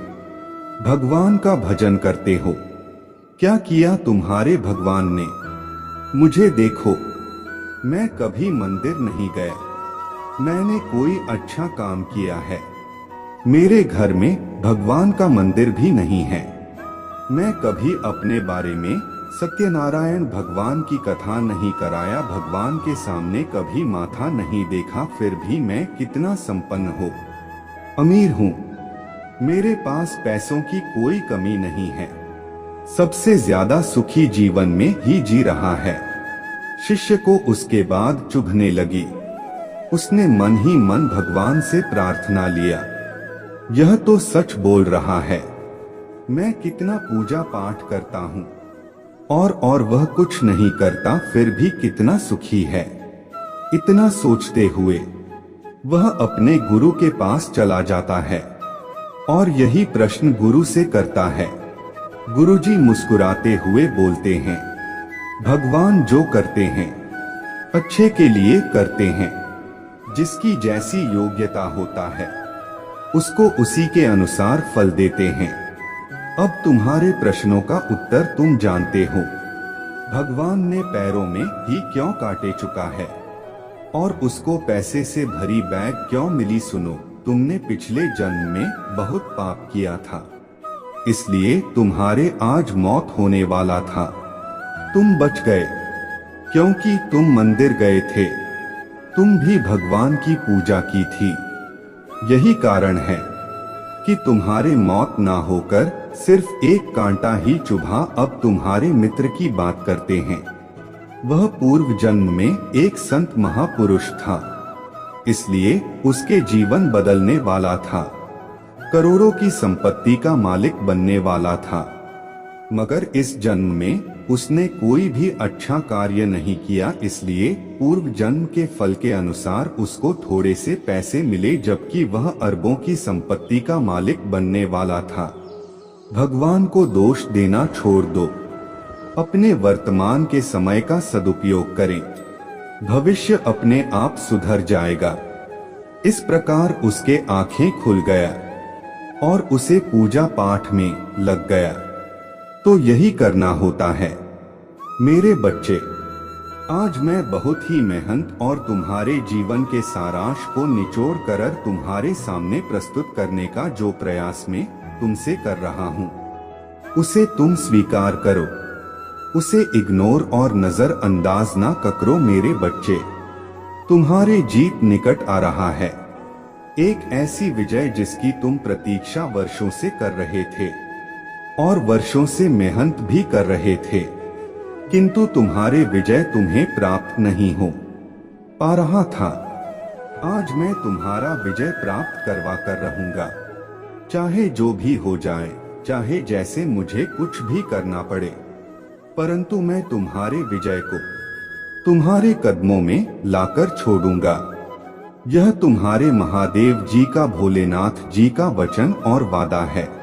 भगवान का भजन करते हो, क्या किया तुम्हारे भगवान ने? मुझे देखो, मैं कभी मंदिर नहीं गया, मैंने कोई अच्छा काम किया है। मेरे घर में भगवान का मंदिर भी नहीं है। मैं कभी अपने बारे में सत्यनारायण भगवान की कथा नहीं कराया, भगवान के सामने कभी माथा नहीं देखा, फिर भी मैं कितना संपन्न हूँ, अमीर हूँ। मेरे पास पैसों की कोई कमी नहीं है, सबसे ज्यादा सुखी जीवन में ही जी रहा है। शिष्य को उसके बाद चुभने लगी। उसने मन ही मन भगवान से प्रार्थना लिया, यह तो सच बोल रहा है, मैं कितना पूजा पाठ करता हूँ और वह कुछ नहीं करता, फिर भी कितना सुखी है। इतना सोचते हुए वह अपने गुरु के पास चला जाता है और यही प्रश्न गुरु से करता है। गुरुजी मुस्कुराते हुए बोलते हैं, भगवान जो करते हैं अच्छे के लिए करते हैं, जिसकी जैसी योग्यता होता है उसको उसी के अनुसार फल देते हैं। अब तुम्हारे प्रश्नों का उत्तर तुम जानते हो। भगवान ने पैरों में ही क्यों काटे चुका है और उसको पैसे से भरी बैग क्यों मिली? सुनो, तुमने पिछले जन्म में बहुत पाप किया था, इसलिए तुम्हारे आज मौत होने वाला था। तुम बच गए क्योंकि तुम मंदिर गए थे, तुम भी भगवान की पूजा की थी। यही कारण है कि तुम्हारे मौत ना होकर सिर्फ एक कांटा ही चुभा। अब तुम्हारे मित्र की बात करते हैं। वह पूर्व जन्म में एक संत महापुरुष था, इसलिए उसके जीवन बदलने वाला था, करोड़ों की संपत्ति का मालिक बनने वाला था। मगर इस जन्म में उसने कोई भी अच्छा कार्य नहीं किया, इसलिए पूर्व जन्म के फल के अनुसार उसको थोड़े से पैसे मिले, जबकि वह अरबों की संपत्ति का मालिक बनने वाला था। भगवान को दोष देना छोड़ दो, अपने वर्तमान के समय का सदुपयोग करें, भविष्य अपने आप सुधर जाएगा। इस प्रकार उसके आंखें खुल गया और उसे पूजा पाठ में लग गया। तो यही करना होता है मेरे बच्चे। आज मैं बहुत ही मेहनत और तुम्हारे जीवन के सारांश को निचोड़ कर तुम्हारे सामने प्रस्तुत करने का जो प्रयास में तुमसे कर रहा हूँ, उसे तुम स्वीकार करो, उसे इग्नोर और नजरअंदाज ना करो मेरे बच्चे। तुम्हारे जीत निकट आ रहा है, एक ऐसी विजय जिसकी तुम प्रतीक्षा वर्षों से कर रहे थे और वर्षों से मेहनत भी कर रहे थे, किंतु तुम्हारे विजय तुम्हें प्राप्त नहीं हो पा रहा था। आज मैं तुम्हारा विजय प्राप्त करवा कर रहूंगा, चाहे जो भी हो जाए, चाहे जैसे मुझे कुछ भी करना पड़े, परंतु मैं तुम्हारे विजय को तुम्हारे कदमों में लाकर छोड़ूंगा। यह तुम्हारे महादेव जी का, भोलेनाथ जी का वचन और वादा है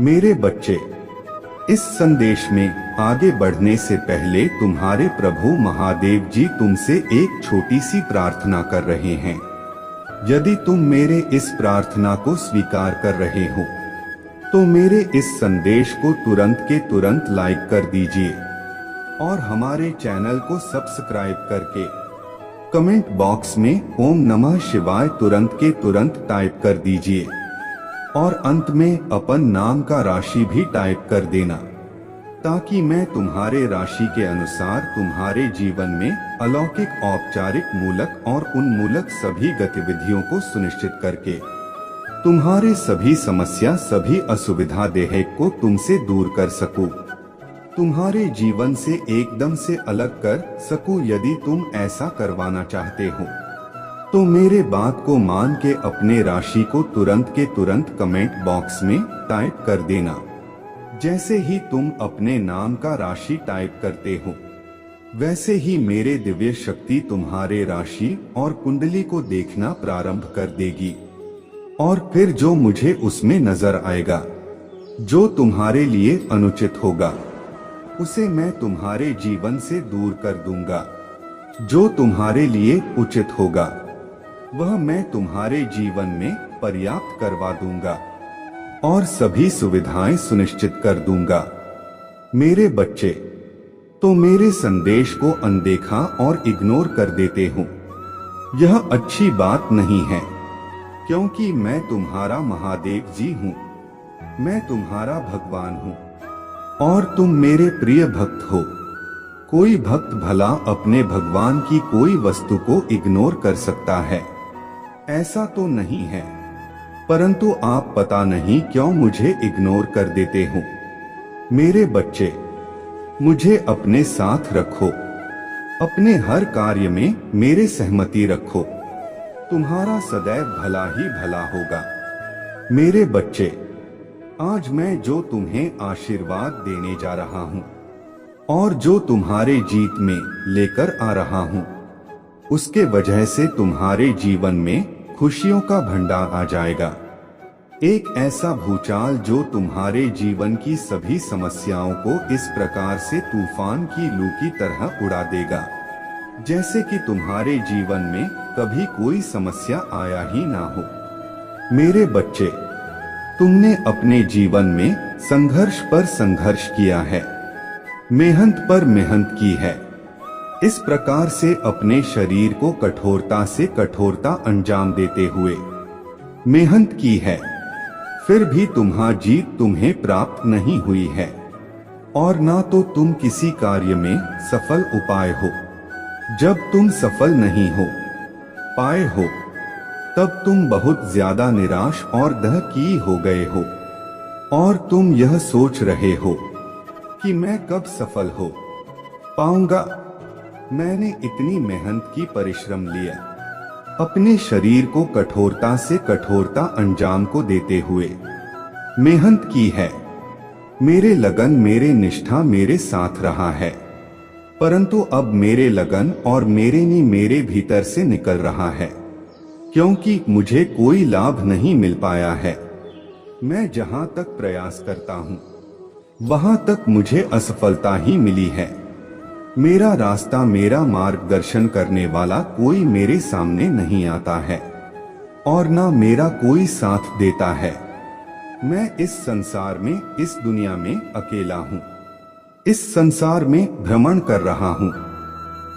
मेरे बच्चे। इस संदेश में आगे बढ़ने से पहले तुम्हारे प्रभु महादेव जी तुमसे एक छोटी सी प्रार्थना कर रहे हैं। यदि तुम मेरे इस प्रार्थना को स्वीकार कर रहे हो तो मेरे इस संदेश को तुरंत के तुरंत लाइक कर दीजिए और हमारे चैनल को सब्सक्राइब करके कमेंट बॉक्स में ओम नमः शिवाय तुरंत के तुरंत टाइप कर दीजिए और अंत में अपन नाम का राशि भी टाइप कर देना, ताकि मैं तुम्हारे राशि के अनुसार तुम्हारे जीवन में अलौकिक, औपचारिक, मूलक और उन्मूलक सभी गतिविधियों को सुनिश्चित करके तुम्हारे सभी समस्या, सभी असुविधा देह को तुमसे दूर कर सकूं, तुम्हारे जीवन से एकदम से अलग कर सकूं। यदि तुम ऐसा करवाना चाहते हो तो मेरे बात को मान के अपने राशि को तुरंत के तुरंत कमेंट बॉक्स में टाइप कर देना। जैसे ही तुम अपने नाम का राशि टाइप करते हो, वैसे ही मेरे दिव्य शक्ति तुम्हारे राशि और कुंडली को देखना प्रारंभ कर देगी, और फिर जो मुझे उसमें नजर आएगा, जो तुम्हारे लिए अनुचित होगा, उसे मैं तुम्हारे जीवन से दूर कर दूंगा। जो तुम्हारे लिए उचित होगा, वह मैं तुम्हारे जीवन में पर्याप्त करवा दूंगा और सभी सुविधाएं सुनिश्चित कर दूंगा। मेरे बच्चे तो मेरे संदेश को अनदेखा और इग्नोर कर देते हो। यह अच्छी बात नहीं है, क्योंकि मैं तुम्हारा महादेव जी हूँ, मैं तुम्हारा भगवान हूँ और तुम मेरे प्रिय भक्त हो। कोई भक्त भला अपने भगवान की कोई वस्तु को इग्नोर कर सकता है? ऐसा तो नहीं है, परंतु आप पता नहीं क्यों मुझे इग्नोर कर देते हो। मेरे बच्चे, मुझे अपने साथ रखो, अपने हर कार्य में मेरे सहमति रखो, तुम्हारा सदैव भला ही भला होगा। मेरे बच्चे, आज मैं जो तुम्हें आशीर्वाद देने जा रहा हूँ और जो तुम्हारे जीत में लेकर आ रहा हूँ, उसके वजह से तुम्हारे जीवन में खुशियों का भंडार आ जाएगा। एक ऐसा भूचाल जो तुम्हारे जीवन की सभी समस्याओं को इस प्रकार से तूफान की लू की तरह उड़ा देगा, जैसे कि तुम्हारे जीवन में कभी कोई समस्या आया ही ना हो। मेरे बच्चे, तुमने अपने जीवन में संघर्ष पर संघर्ष किया है, मेहनत पर मेहनत की है। इस प्रकार से अपने शरीर को कठोरता से कठोरता अंजाम देते हुए मेहनत की है, फिर भी तुम्हारी जीत तुम्हें प्राप्त नहीं हुई है और ना तो तुम किसी कार्य में सफल उपाय हो। जब तुम सफल नहीं हो पाए हो, तब तुम बहुत ज्यादा निराश और दहकी हो गए हो और तुम यह सोच रहे हो कि मैं कब सफल हो पाऊंगा। मैंने इतनी मेहनत की, परिश्रम लिया, अपने शरीर को कठोरता से कठोरता अंजाम को देते हुए मेहनत की है। मेरे लगन, मेरे निष्ठा मेरे साथ रहा है, परंतु अब मेरे लगन और मेरे नी मेरे भीतर से निकल रहा है, क्योंकि मुझे कोई लाभ नहीं मिल पाया है। मैं जहां तक प्रयास करता हूं, वहां तक मुझे असफलता ही मिली है। मेरा रास्ता, मेरा मार्गदर्शन करने वाला कोई मेरे सामने नहीं आता है और ना मेरा कोई साथ देता है। मैं इस संसार में, इस दुनिया में अकेला हूँ। इस संसार में भ्रमण कर रहा हूँ,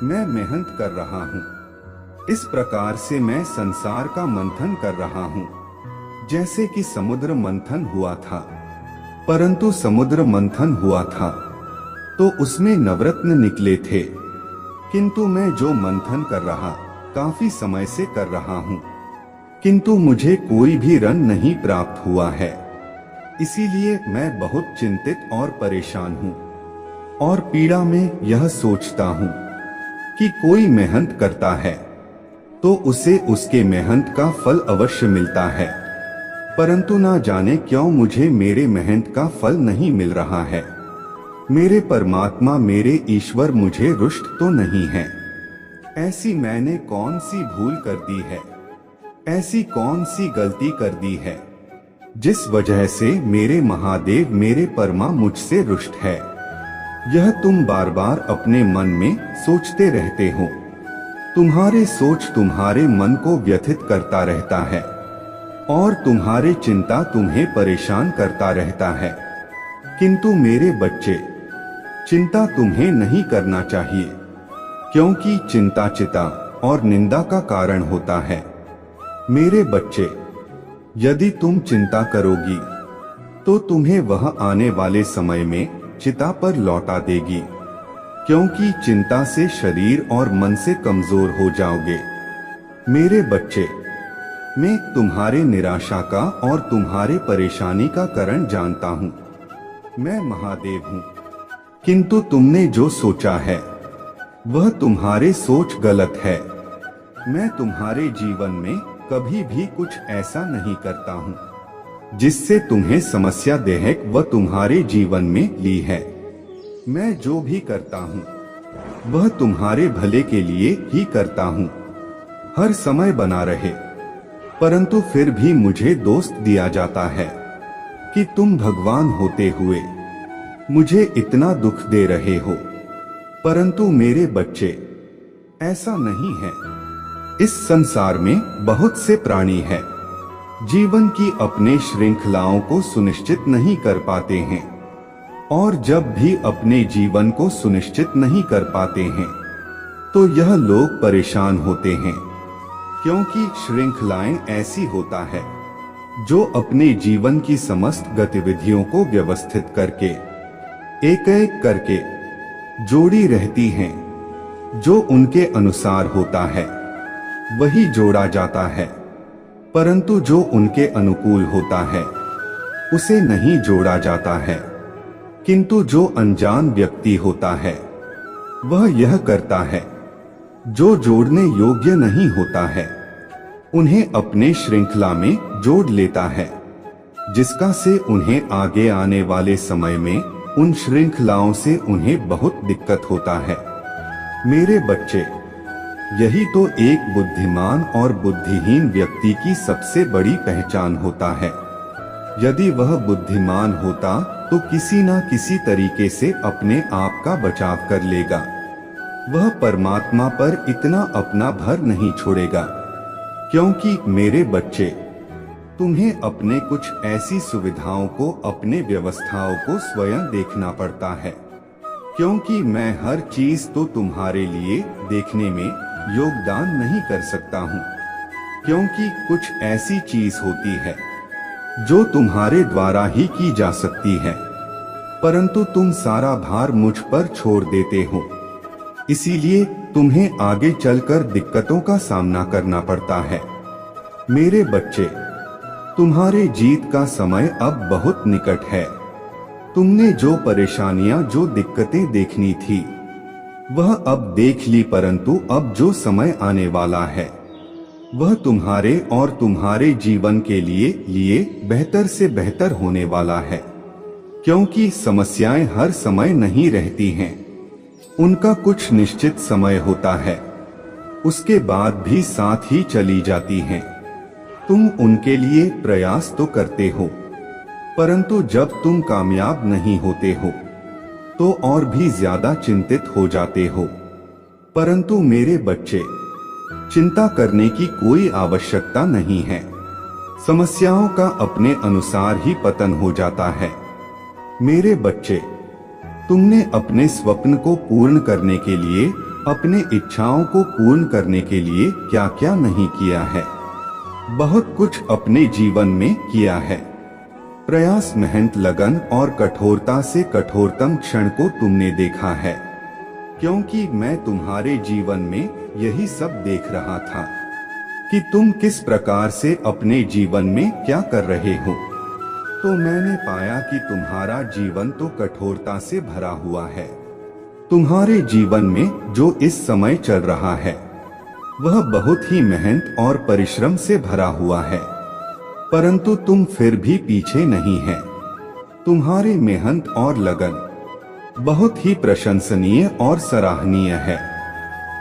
मैं मेहनत कर रहा हूँ। इस प्रकार से मैं संसार का मंथन कर रहा हूँ, जैसे कि समुद्र मंथन हुआ था। परंतु समुद्र मंथन हुआ था तो उसमें नवरत्न निकले थे, किंतु मैं जो मंथन कर रहा, काफी समय से कर रहा हूँ, किंतु मुझे कोई भी रत्न नहीं प्राप्त हुआ है। इसीलिए मैं बहुत चिंतित और परेशान हूँ और पीड़ा में यह सोचता हूँ कि कोई मेहनत करता है तो उसे उसके मेहनत का फल अवश्य मिलता है, परंतु ना जाने क्यों मुझे मेरे मेहनत का फल नहीं मिल रहा है। मेरे परमात्मा, मेरे ईश्वर मुझे रुष्ट तो नहीं है। ऐसी मैंने कौन सी भूल कर दी है, ऐसी कौन सी गलती कर दी है, जिस वजह से मेरे महादेव, मेरे परमा मुझसे रुष्ट है। यह तुम बार बार अपने मन में सोचते रहते हो। तुम्हारे सोच तुम्हारे मन को व्यथित करता रहता है और तुम्हारे चिंता तुम्हें परेशान करता रहता है। किंतु मेरे बच्चे, चिंता तुम्हें नहीं करना चाहिए, क्योंकि चिंता चिता और निंदा का कारण होता है। मेरे बच्चे, यदि तुम चिंता करोगी तो तुम्हें वह आने वाले समय में चिता पर लौटा देगी, क्योंकि चिंता से शरीर और मन से कमजोर हो जाओगे। मेरे बच्चे, मैं तुम्हारे निराशा का और तुम्हारे परेशानी का कारण जानता हूँ। मैं महादेव हूँ, किंतु तुमने जो सोचा है वह तुम्हारे सोच गलत है। मैं तुम्हारे जीवन में कभी भी कुछ ऐसा नहीं करता हूँ जिससे तुम्हें समस्या देहक व तुम्हारे जीवन में ली है। मैं जो भी करता हूँ वह तुम्हारे भले के लिए ही करता हूँ। हर समय बना रहे, परंतु फिर भी मुझे दोस्त दिया जाता है कि तुम भगवान होते हुए मुझे इतना दुख दे रहे हो। परंतु मेरे बच्चे, ऐसा नहीं है। इस संसार में बहुत से प्राणी हैं, जीवन की अपने श्रृंखलाओं को सुनिश्चित नहीं कर पाते हैं, और जब भी अपने जीवन को सुनिश्चित नहीं कर पाते हैं तो यह लोग परेशान होते हैं, क्योंकि श्रृंखलाएं ऐसी होता है जो अपने जीवन की समस्त गतिविधियों को व्यवस्थित करके एक एक करके जोड़ी रहती हैं। जो उनके अनुसार होता है वही जोड़ा जाता है, परंतु जो उनके अनुकूल होता है उसे नहीं जोड़ा जाता है। किंतु जो अनजान व्यक्ति होता है वह यह करता है, जो जोड़ने योग्य नहीं होता है उन्हें अपने श्रृंखला में जोड़ लेता है, जिसका से उन्हें आगे आने वाले समय में उन श्रृंखलाओं से उन्हें बहुत दिक्कत होता है। मेरे बच्चे, यही तो एक बुद्धिमान और बुद्धिहीन व्यक्ति की सबसे बड़ी पहचान होता है। यदि वह बुद्धिमान होता तो किसी न किसी तरीके से अपने आप का बचाव कर लेगा। वह परमात्मा पर इतना अपना भर नहीं छोड़ेगा, क्योंकि मेरे बच्चे, तुम्हें अपने कुछ ऐसी सुविधाओं को, अपने व्यवस्थाओं को स्वयं देखना पड़ता है, क्योंकि मैं हर चीज तो तुम्हारे लिए देखने में योगदान नहीं कर सकता हूँ, क्योंकि कुछ ऐसी चीज होती है जो तुम्हारे द्वारा ही की जा सकती है, परंतु तुम सारा भार मुझ पर छोड़ देते हो। इसीलिए तुम्हें आगे चलकर दिक्कतों का सामना करना पड़ता है। मेरे बच्चे, तुम्हारे जीत का समय अब बहुत निकट है। तुमने जो परेशानियां, जो दिक्कतें देखनी थी वह अब देख ली, परंतु अब जो समय आने वाला है वह तुम्हारे और तुम्हारे जीवन के लिए बेहतर से बेहतर होने वाला है, क्योंकि समस्याएं हर समय नहीं रहती हैं। उनका कुछ निश्चित समय होता है, उसके बाद भी साथ ही चली जाती हैं। तुम उनके लिए प्रयास तो करते हो, परंतु जब तुम कामयाब नहीं होते हो तो और भी ज्यादा चिंतित हो जाते हो। परंतु मेरे बच्चे, चिंता करने की कोई आवश्यकता नहीं है। समस्याओं का अपने अनुसार ही पतन हो जाता है। मेरे बच्चे, तुमने अपने स्वप्न को पूर्ण करने के लिए, अपने इच्छाओं को पूर्ण करने के लिए क्या क्या नहीं किया है। बहुत कुछ अपने जीवन में किया है। प्रयास, मेहनत, लगन और कठोरता से कठोरतम क्षण को तुमने देखा है, क्योंकि मैं तुम्हारे जीवन में यही सब देख रहा था कि तुम किस प्रकार से अपने जीवन में क्या कर रहे हो। तो मैंने पाया कि तुम्हारा जीवन तो कठोरता से भरा हुआ है। तुम्हारे जीवन में जो इस समय चल रहा है वह बहुत ही मेहनत और परिश्रम से भरा हुआ है, परंतु तुम फिर भी पीछे नहीं है। तुम्हारी मेहनत और लगन बहुत ही प्रशंसनीय और सराहनीय है।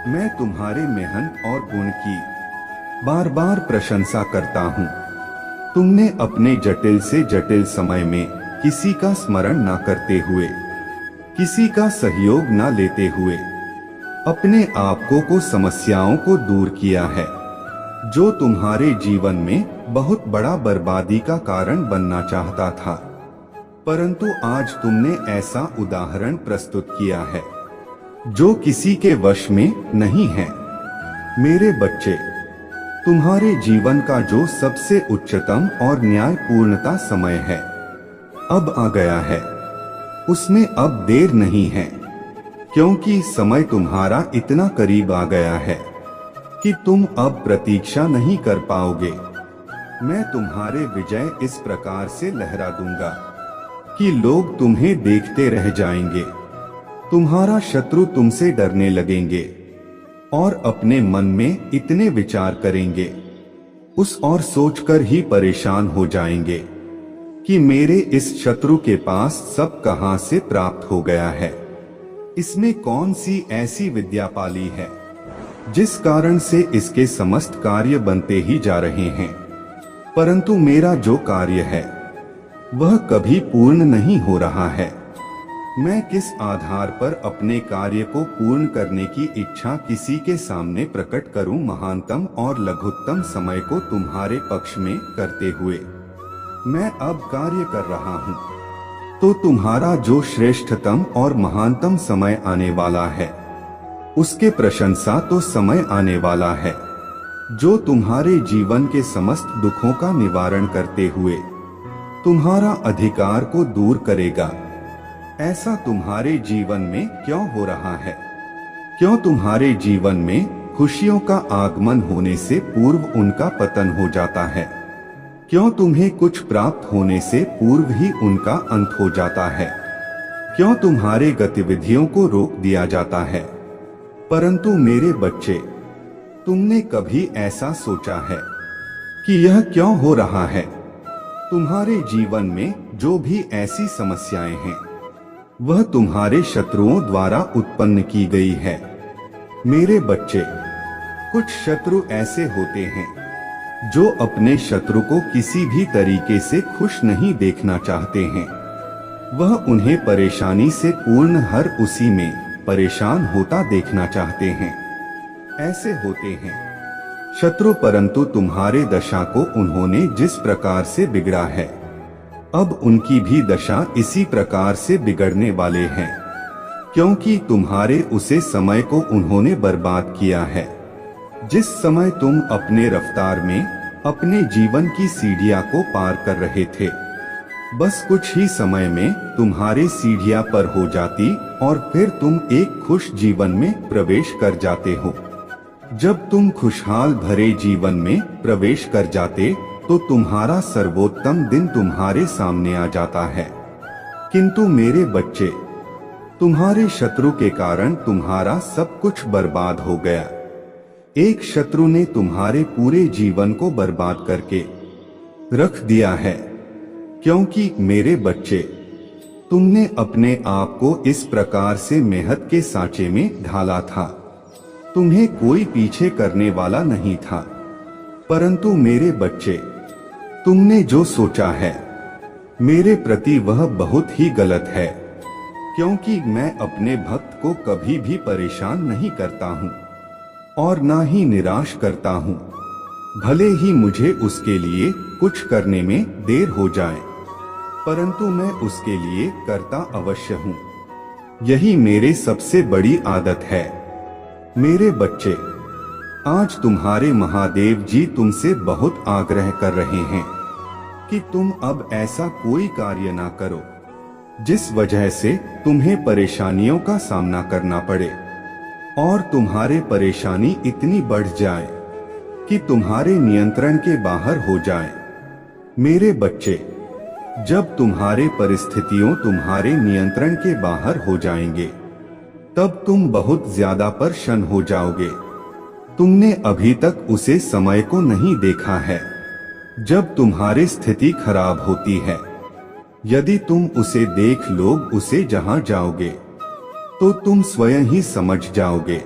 मैं तुम्हारे मेहनत और गुण की बार बार प्रशंसा करता हूँ। तुमने अपने जटिल से जटिल समय में किसी का स्मरण न करते हुए, किसी का सहयोग न लेते हुए अपने आप को समस्याओं को दूर किया है, जो तुम्हारे जीवन में बहुत बड़ा बर्बादी का कारण बनना चाहता था। परंतु आज तुमने ऐसा उदाहरण प्रस्तुत किया है जो किसी के वश में नहीं है। मेरे बच्चे, तुम्हारे जीवन का जो सबसे उच्चतम और न्यायपूर्णता समय है अब आ गया है। उसमें अब देर नहीं है, क्योंकि समय तुम्हारा इतना करीब आ गया है कि तुम अब प्रतीक्षा नहीं कर पाओगे। मैं तुम्हारे विजय इस प्रकार से लहरा दूंगा कि लोग तुम्हें देखते रह जाएंगे। तुम्हारा शत्रु तुमसे डरने लगेंगे और अपने मन में इतने विचार करेंगे, उस और सोचकर ही परेशान हो जाएंगे कि मेरे इस शत्रु के पास सब कहां से प्राप्त हो गया है। इसमें कौन सी ऐसी विद्या पाली है जिस कारण से इसके समस्त कार्य बनते ही जा रहे हैं, परंतु मेरा जो कार्य है वह कभी पूर्ण नहीं हो रहा है। मैं किस आधार पर अपने कार्य को पूर्ण करने की इच्छा किसी के सामने प्रकट करूं? महानतम और लघुत्तम समय को तुम्हारे पक्ष में करते हुए मैं अब कार्य कर रहा हूं, तो तुम्हारा जो श्रेष्ठतम और महानतम समय आने वाला है उसके प्रशंसा तो समय आने वाला है जो तुम्हारे जीवन के समस्त दुखों का निवारण करते हुए तुम्हारा अधिकार को दूर करेगा। ऐसा तुम्हारे जीवन में क्यों हो रहा है? क्यों तुम्हारे जीवन में खुशियों का आगमन होने से पूर्व उनका पतन हो जाता है? क्यों तुम्हें कुछ प्राप्त होने से पूर्व ही उनका अंत हो जाता है? क्यों तुम्हारे गतिविधियों को रोक दिया जाता है? परंतु मेरे बच्चे, तुमने कभी ऐसा सोचा है कि यह क्यों हो रहा है? तुम्हारे जीवन में जो भी ऐसी समस्याएं हैं वह तुम्हारे शत्रुओं द्वारा उत्पन्न की गई है। मेरे बच्चे, कुछ शत्रु ऐसे होते हैं जो अपने शत्रु को किसी भी तरीके से खुश नहीं देखना चाहते हैं। वह उन्हें परेशानी से पूर्ण हर उसी में परेशान होता देखना चाहते हैं। ऐसे होते हैं शत्रु, परंतु तुम्हारे दशा को उन्होंने जिस प्रकार से बिगड़ा है अब उनकी भी दशा इसी प्रकार से बिगड़ने वाले हैं, क्योंकि तुम्हारे उसे समय को उन्होंने बर्बाद किया है जिस समय तुम अपने रफ्तार में अपने जीवन की सीढ़ियां को पार कर रहे थे। बस कुछ ही समय में तुम्हारी सीढ़ियां पर हो जाती और फिर तुम एक खुश जीवन में प्रवेश कर जाते हो। जब तुम खुशहाल भरे जीवन में प्रवेश कर जाते तो तुम्हारा सर्वोत्तम दिन तुम्हारे सामने आ जाता है। किंतु मेरे बच्चे, तुम्हारे शत्रु के कारण तुम्हारा सब कुछ बर्बाद हो गया। एक शत्रु ने तुम्हारे पूरे जीवन को बर्बाद करके रख दिया है, क्योंकि मेरे बच्चे, तुमने अपने आप को इस प्रकार से मेहनत के सांचे में ढाला था। तुम्हें कोई पीछे करने वाला नहीं था, परंतु मेरे बच्चे, तुमने जो सोचा है मेरे प्रति वह बहुत ही गलत है, क्योंकि मैं अपने भक्त को कभी भी परेशान नहीं करता हूँ और ना ही निराश करता हूँ, भले ही मुझे उसके लिए कुछ करने में देर हो जाए, परंतु मैं उसके लिए करता अवश्य हूँ। यही मेरे सबसे बड़ी आदत है। मेरे बच्चे, आज तुम्हारे महादेव जी तुमसे बहुत आग्रह कर रहे हैं कि तुम अब ऐसा कोई कार्य ना करो जिस वजह से तुम्हें परेशानियों का सामना करना पड़े और तुम्हारे परेशानी इतनी बढ़ जाए कि तुम्हारे नियंत्रण के बाहर हो जाए। मेरे बच्चे, जब तुम्हारे परिस्थितियों तुम्हारे नियंत्रण के बाहर हो जाएंगे तब तुम बहुत ज्यादा परेशान हो जाओगे। तुमने अभी तक उसे समय को नहीं देखा है जब तुम्हारी स्थिति खराब होती है। यदि तुम उसे देख लोग उसे जहां जाओगे तो तुम स्वयं ही समझ जाओगे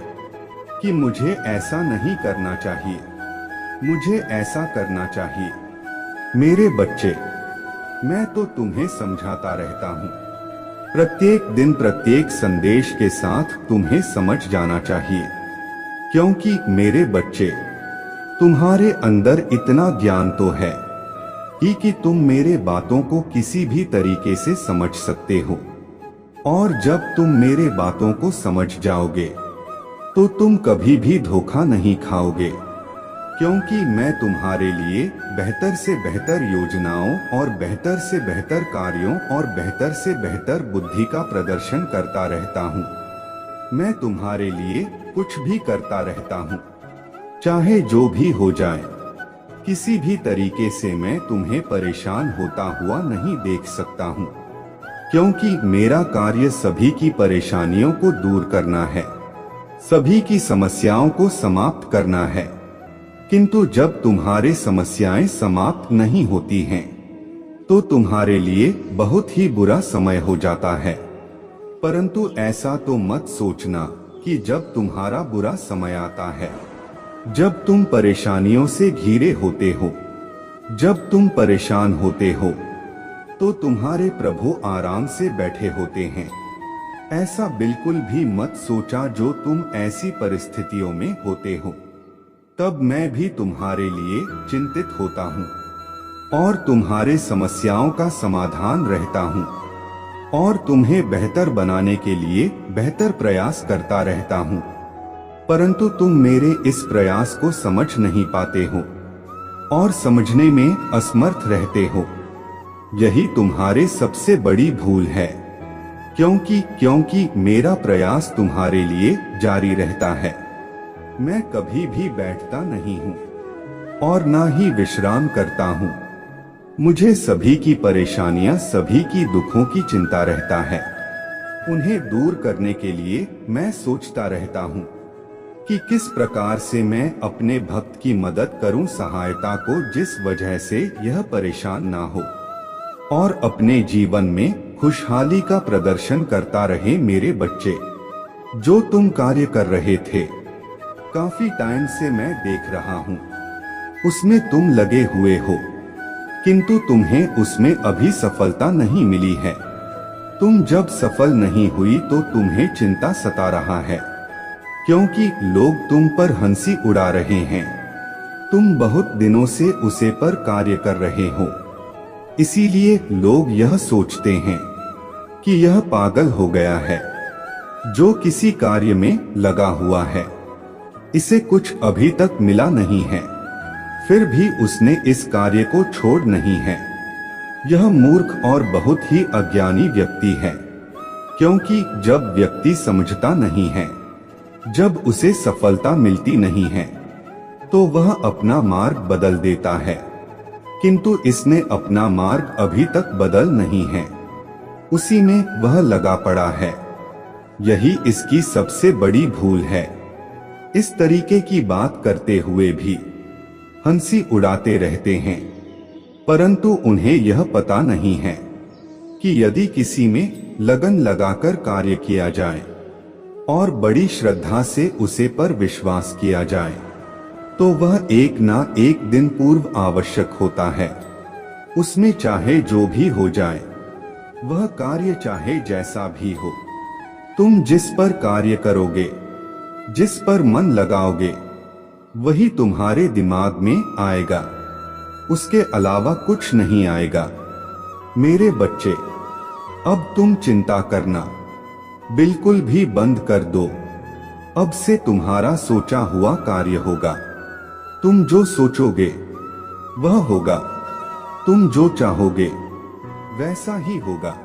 कि मुझे ऐसा नहीं करना चाहिए, मुझे ऐसा करना चाहिए। मेरे बच्चे, मैं तो तुम्हें समझाता रहता हूँ। प्रत्येक दिन प्रत्येक संदेश के साथ तुम्हें समझ जाना चाहिए, क्योंकि मेरे बच्चे, तुम्हारे अंदर इतना ज्ञान तो है कि तुम मेरे बातों को किसी भी तरीके से समझ सकते हो, और जब तुम मेरे बातों को समझ जाओगे तो तुम कभी भी धोखा नहीं खाओगे, क्योंकि मैं तुम्हारे लिए बेहतर से बेहतर योजनाओं और बेहतर से बेहतर कार्यों और बेहतर से बेहतर बुद्धि का प्रदर्शन करता रहता हूँ। मैं तुम्हारे लिए कुछ भी करता रहता हूँ, चाहे जो भी हो जाए। किसी भी तरीके से मैं तुम्हें परेशान होता हुआ नहीं देख सकता हूँ, क्योंकि मेरा कार्य सभी की परेशानियों को दूर करना है, सभी की समस्याओं को समाप्त करना है। किंतु जब तुम्हारे समस्याएं समाप्त नहीं होती हैं, तो तुम्हारे लिए बहुत ही बुरा समय हो जाता है। परंतु ऐसा तो मत सोचना कि जब तुम्हारा बुरा समय आता है, जब तुम परेशानियों से घिरे होते हो, जब तुम परेशान होते हो, तो तुम्हारे प्रभु आराम से बैठे होते हैं। ऐसा बिल्कुल भी मत सोचा जो तुम ऐसी परिस्थितियों में होते हो। तब मैं भी तुम्हारे लिए चिंतित होता हूँ और तुम्हारे समस्याओं का समाधान रहता हूँ और तुम्हें बेहतर बनाने के लिए बेहतर प्रयास करता रहता हूँ, परंतु तुम मेरे इस प्रयास को समझ नहीं पाते हो और समझने में असमर्थ रहते हो। यही तुम्हारे सबसे बड़ी भूल है, क्योंकि मेरा प्रयास तुम्हारे लिए जारी रहता है। मैं कभी भी बैठता नहीं हूँ और ना ही विश्राम करता हूँ। मुझे सभी की परेशानियां, सभी की दुखों की चिंता रहता है। उन्हें दूर करने के लिए मैं सोचता रहता हूँ कि किस प्रकार से मैं अपने भक्त की मदद करूं, सहायता को, जिस वजह से यह परेशान ना हो और अपने जीवन में खुशहाली का प्रदर्शन करता रहे। मेरे बच्चे, जो तुम कार्य कर रहे थे, काफी टाइम से मैं देख रहा हूँ, उसमें तुम लगे हुए हो, किंतु तुम्हें उसमें अभी सफलता नहीं मिली है। तुम जब सफल नहीं हुई तो तुम्हें चिंता सता रहा है, क्योंकि लोग तुम पर हंसी उड़ा रहे हैं। तुम बहुत दिनों से उसे पर कार्य कर रहे हो, इसीलिए लोग यह सोचते हैं कि यह पागल हो गया है जो किसी कार्य में लगा हुआ है, इसे कुछ अभी तक मिला नहीं है, फिर भी उसने इस कार्य को छोड़ नहीं है। यह मूर्ख और बहुत ही अज्ञानी व्यक्ति है, क्योंकि जब व्यक्ति समझता नहीं है, जब उसे सफलता मिलती नहीं है, तो वह अपना मार्ग बदल देता है, किंतु इसने अपना मार्ग अभी तक बदल नहीं है, उसी में वह लगा पड़ा है। यही इसकी सबसे बड़ी भूल है। इस तरीके की बात करते हुए भी हंसी उड़ाते रहते हैं, परंतु उन्हें यह पता नहीं है कि यदि किसी में लगन लगाकर कार्य किया जाए और बड़ी श्रद्धा से उसे पर विश्वास किया जाए, तो वह एक ना एक दिन पूर्व आवश्यक होता है। उसमें चाहे जो भी हो जाए, वह कार्य चाहे जैसा भी हो, तुम जिस पर कार्य करोगे, जिस पर मन लगाओगे, वही तुम्हारे दिमाग में आएगा, उसके अलावा कुछ नहीं आएगा। मेरे बच्चे, अब तुम चिंता करना बिल्कुल भी बंद कर दो। अब से तुम्हारा सोचा हुआ कार्य होगा। तुम जो सोचोगे वह होगा, तुम जो चाहोगे वैसा ही होगा,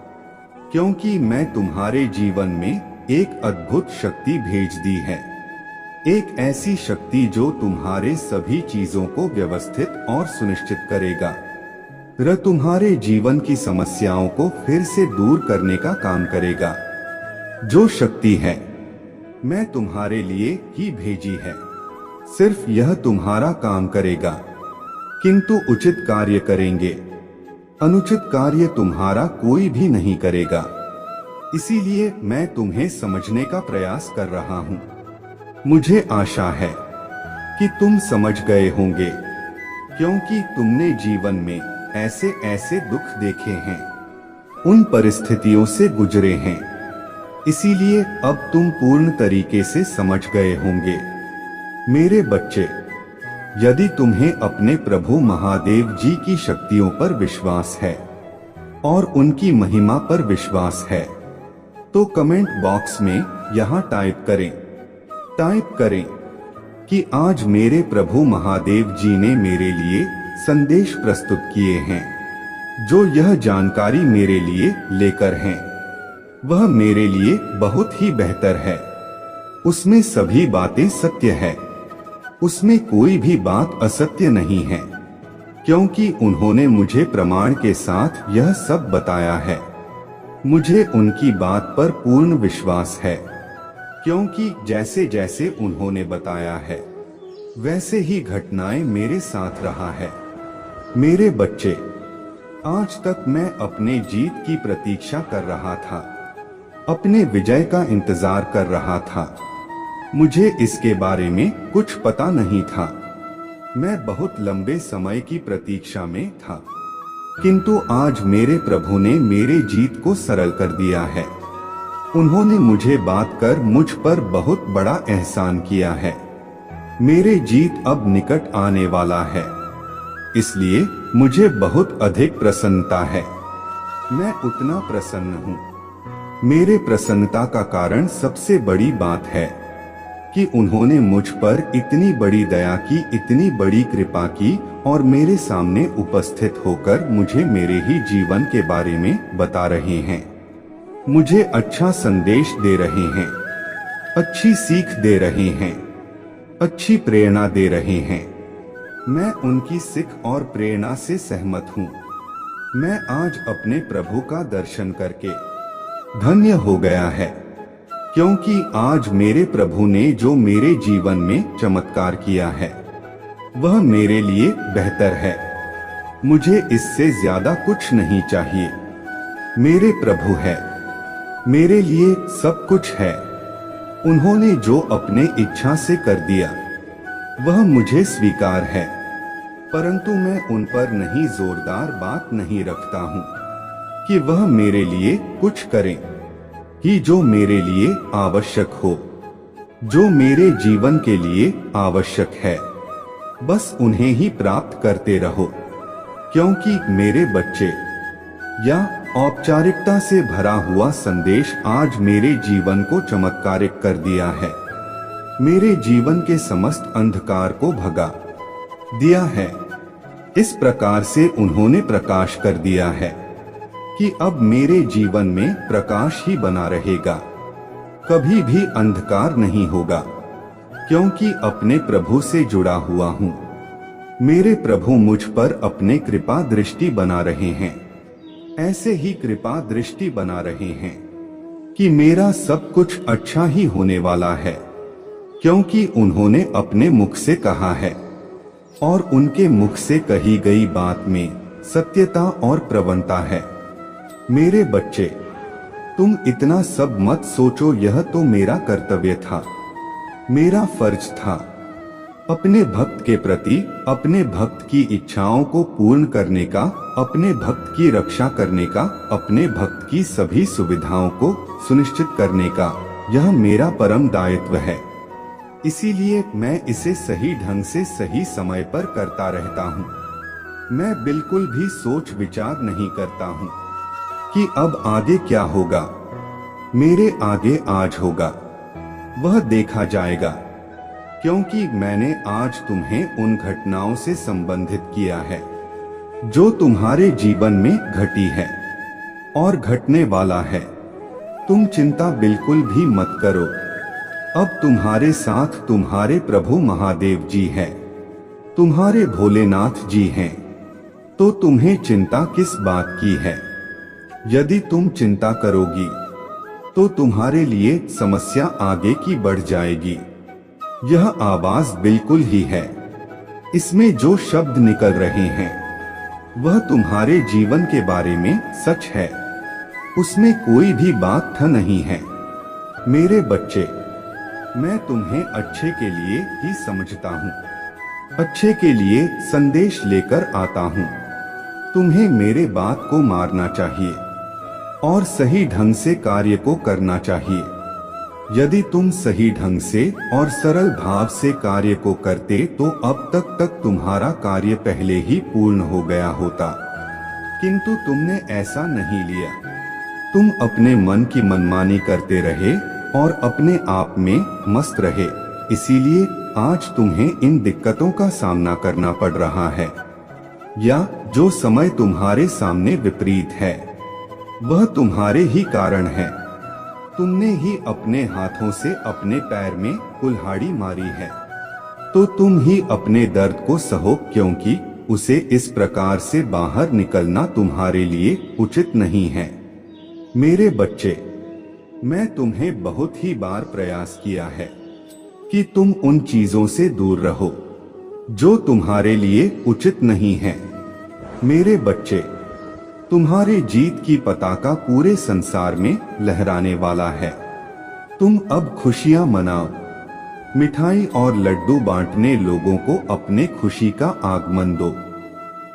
क्योंकि मैं तुम्हारे जीवन में एक अद्भुत शक्ति भेज दी है। एक ऐसी शक्ति जो तुम्हारे सभी चीजों को व्यवस्थित और सुनिश्चित करेगा, तुम्हारे जीवन की समस्याओं को फिर से दूर करने का काम करेगा। जो शक्ति है मैं तुम्हारे लिए ही भेजी है, सिर्फ यह तुम्हारा काम करेगा, किंतु उचित कार्य करेंगे, अनुचित कार्य तुम्हारा कोई भी नहीं करेगा। इसीलिए मैं तुम्हें समझने का प्रयास कर रहा हूँ। मुझे आशा है कि तुम समझ गए होंगे, क्योंकि तुमने जीवन में ऐसे ऐसे दुख देखे हैं, उन परिस्थितियों से गुजरे हैं, इसीलिए अब तुम पूर्ण तरीके से समझ गए होंगे। मेरे बच्चे, यदि तुम्हें अपने प्रभु महादेव जी की शक्तियों पर विश्वास है और उनकी महिमा पर विश्वास है, तो कमेंट बॉक्स में यहाँ टाइप करें कि आज मेरे प्रभु महादेव जी ने मेरे लिए संदेश प्रस्तुत किए हैं। जो यह जानकारी मेरे लिए लेकर हैं, वह मेरे लिए बहुत ही बेहतर है। उसमें सभी बातें सत्य है, उसमें कोई भी बात असत्य नहीं है, क्योंकि उन्होंने मुझे प्रमाण के साथ यह सब बताया है। मुझे उनकी बात पर पूर्ण विश्वास है, क्योंकि जैसे जैसे उन्होंने बताया है वैसे ही घटनाएं मेरे साथ रहा है। मेरे बच्चे, आज तक मैं अपने जीत की प्रतीक्षा कर रहा था, अपने विजय का इंतजार कर रहा था। मुझे इसके बारे में कुछ पता नहीं था। मैं बहुत लंबे समय की प्रतीक्षा में था, किंतु आज मेरे प्रभु ने मेरे जीत को सरल कर दिया है। उन्होंने मुझे बात कर मुझ पर बहुत बड़ा एहसान किया है। मेरे जीत अब निकट आने वाला है, इसलिए मुझे बहुत अधिक प्रसन्नता है। मैं उतना प्रसन्न हूँ। मेरे प्रसन्नता का कारण सबसे बड़ी बात है कि उन्होंने मुझ पर इतनी बड़ी दया की, इतनी बड़ी कृपा की और मेरे सामने उपस्थित होकर मुझे मेरे ही जीवन के बारे में बता रहे हैं। मुझे अच्छा संदेश दे रहे हैं, अच्छी सीख दे रहे हैं, अच्छी प्रेरणा दे रहे हैं। मैं उनकी सीख और प्रेरणा से सहमत हूँ। मैं आज अपने प्रभु का दर्शन करके धन्य हो गया है, क्योंकि आज मेरे प्रभु ने जो मेरे जीवन में चमत्कार किया है वह मेरे लिए बेहतर है। मुझे इससे ज्यादा कुछ नहीं चाहिए। मेरे प्रभु है, मेरे लिए सब कुछ है। उन्होंने जो अपने इच्छा से कर दिया वह मुझे स्वीकार है, परंतु मैं उन पर नहीं जोरदार बात नहीं रखता हूँ कि वह मेरे लिए कुछ करें, कि जो मेरे लिए आवश्यक हो, जो मेरे जीवन के लिए आवश्यक है, बस उन्हें ही प्राप्त करते रहो। क्योंकि मेरे बच्चे, या औपचारिकता से भरा हुआ संदेश आज मेरे जीवन को चमत्कारिक कर दिया है। मेरे जीवन के समस्त अंधकार को भगा दिया है। इस प्रकार से उन्होंने प्रकाश कर दिया है कि अब मेरे जीवन में प्रकाश ही बना रहेगा, कभी भी अंधकार नहीं होगा, क्योंकि अपने प्रभु से जुड़ा हुआ हूँ। मेरे प्रभु मुझ पर अपने कृपा दृष्टि बना रहे हैं। ऐसे ही कृपा दृष्टि बना रहे हैं कि मेरा सब कुछ अच्छा ही होने वाला है, क्योंकि उन्होंने अपने मुख से कहा है और उनके मुख से कही गई बात में सत्यता और प्रवणता है। मेरे बच्चे, तुम इतना सब मत सोचो, यह तो मेरा कर्तव्य था, मेरा फर्ज था। अपने भक्त के प्रति, अपने भक्त की इच्छाओं को पूर्ण करने का, अपने भक्त की रक्षा करने का, अपने भक्त की सभी सुविधाओं को सुनिश्चित करने का, यह मेरा परम दायित्व है। इसीलिए मैं इसे सही ढंग से सही समय पर करता रहता हूँ। मैं बिल्कुल भी सोच विचार नहीं करता हूँ कि अब आगे क्या होगा। मेरे आगे आज होगा वह देखा जाएगा, क्योंकि मैंने आज तुम्हें उन घटनाओं से संबंधित किया है जो तुम्हारे जीवन में घटी है और घटने वाला है। तुम चिंता बिल्कुल भी मत करो। अब तुम्हारे साथ तुम्हारे प्रभु महादेव जी हैं, तुम्हारे भोलेनाथ जी हैं, तो तुम्हें चिंता किस बात की है? यदि तुम चिंता करोगी तो तुम्हारे लिए समस्या आगे की बढ़ जाएगी। यह आवाज बिल्कुल ही है। इसमें जो शब्द निकल रहे हैं वह तुम्हारे जीवन के बारे में सच है। उसमें कोई भी बात नहीं है। मेरे बच्चे, मैं तुम्हें अच्छे के लिए ही समझता हूँ, अच्छे के लिए संदेश लेकर आता हूँ। तुम्हें मेरे बात को मारना चाहिए और सही ढंग से कार्य को करना चाहिए। यदि तुम सही ढंग से और सरल भाव से कार्य को करते तो अब तक तुम्हारा कार्य पहले ही पूर्ण हो गया होता, किंतु तुमने ऐसा नहीं लिया। तुम अपने मन की मनमानी करते रहे और अपने आप में मस्त रहे, इसीलिए आज तुम्हें इन दिक्कतों का सामना करना पड़ रहा है। या जो समय तुम्हारे सामने विपरीत है वह तुम्हारे ही कारण है। तुमने ही अपने हाथों से अपने पैर में कुल्हाड़ी मारी है, तो तुम ही अपने दर्द को सहो, क्योंकि उसे इस प्रकार से बाहर निकलना तुम्हारे लिए उचित नहीं है। मेरे बच्चे, मैं तुम्हें बहुत ही बार प्रयास किया है कि तुम उन चीजों से दूर रहो जो तुम्हारे लिए उचित नहीं है। मेरे बच्चे, तुम्हारे जीत की पताका पूरे संसार में लहराने वाला है। तुम अब खुशियां मनाओ, मिठाई और लड्डू बांटने लोगों को अपने खुशी का आगमन दो।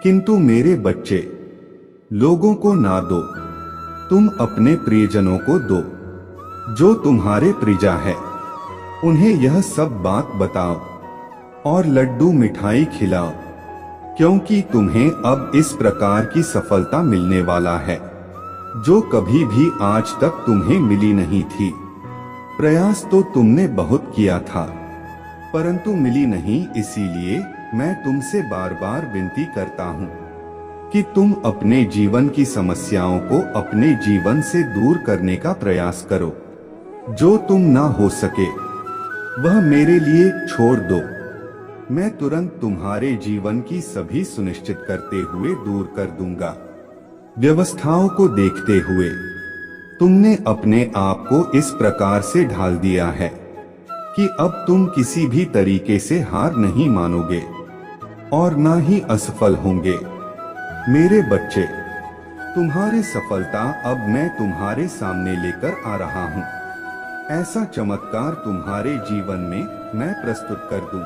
किंतु मेरे बच्चे, लोगों को ना दो, तुम अपने प्रियजनों को दो। जो तुम्हारे प्रिजा है उन्हें यह सब बात बताओ और लड्डू मिठाई खिलाओ, क्योंकि तुम्हें अब इस प्रकार की सफलता मिलने वाला है जो कभी भी आज तक तुम्हें मिली नहीं थी। प्रयास तो तुमने बहुत किया था परंतु मिली नहीं, इसीलिए मैं तुमसे बार बार विनती करता हूँ कि तुम अपने जीवन की समस्याओं को अपने जीवन से दूर करने का प्रयास करो। जो तुम ना हो सके वह मेरे लिए छोड़ दो। मैं तुरंत तुम्हारे जीवन की सभी सुनिश्चित करते हुए दूर कर दूंगा। व्यवस्थाओं को देखते हुए तुमने अपने आप को इस प्रकार से ढाल दिया है कि अब तुम किसी भी तरीके से हार नहीं मानोगे और ना ही असफल होंगे। मेरे बच्चे, तुम्हारी सफलता अब मैं तुम्हारे सामने लेकर आ रहा हूँ। ऐसा चमत्कार तुम्हारे जीवन में मैं प्रस्तुत कर दूं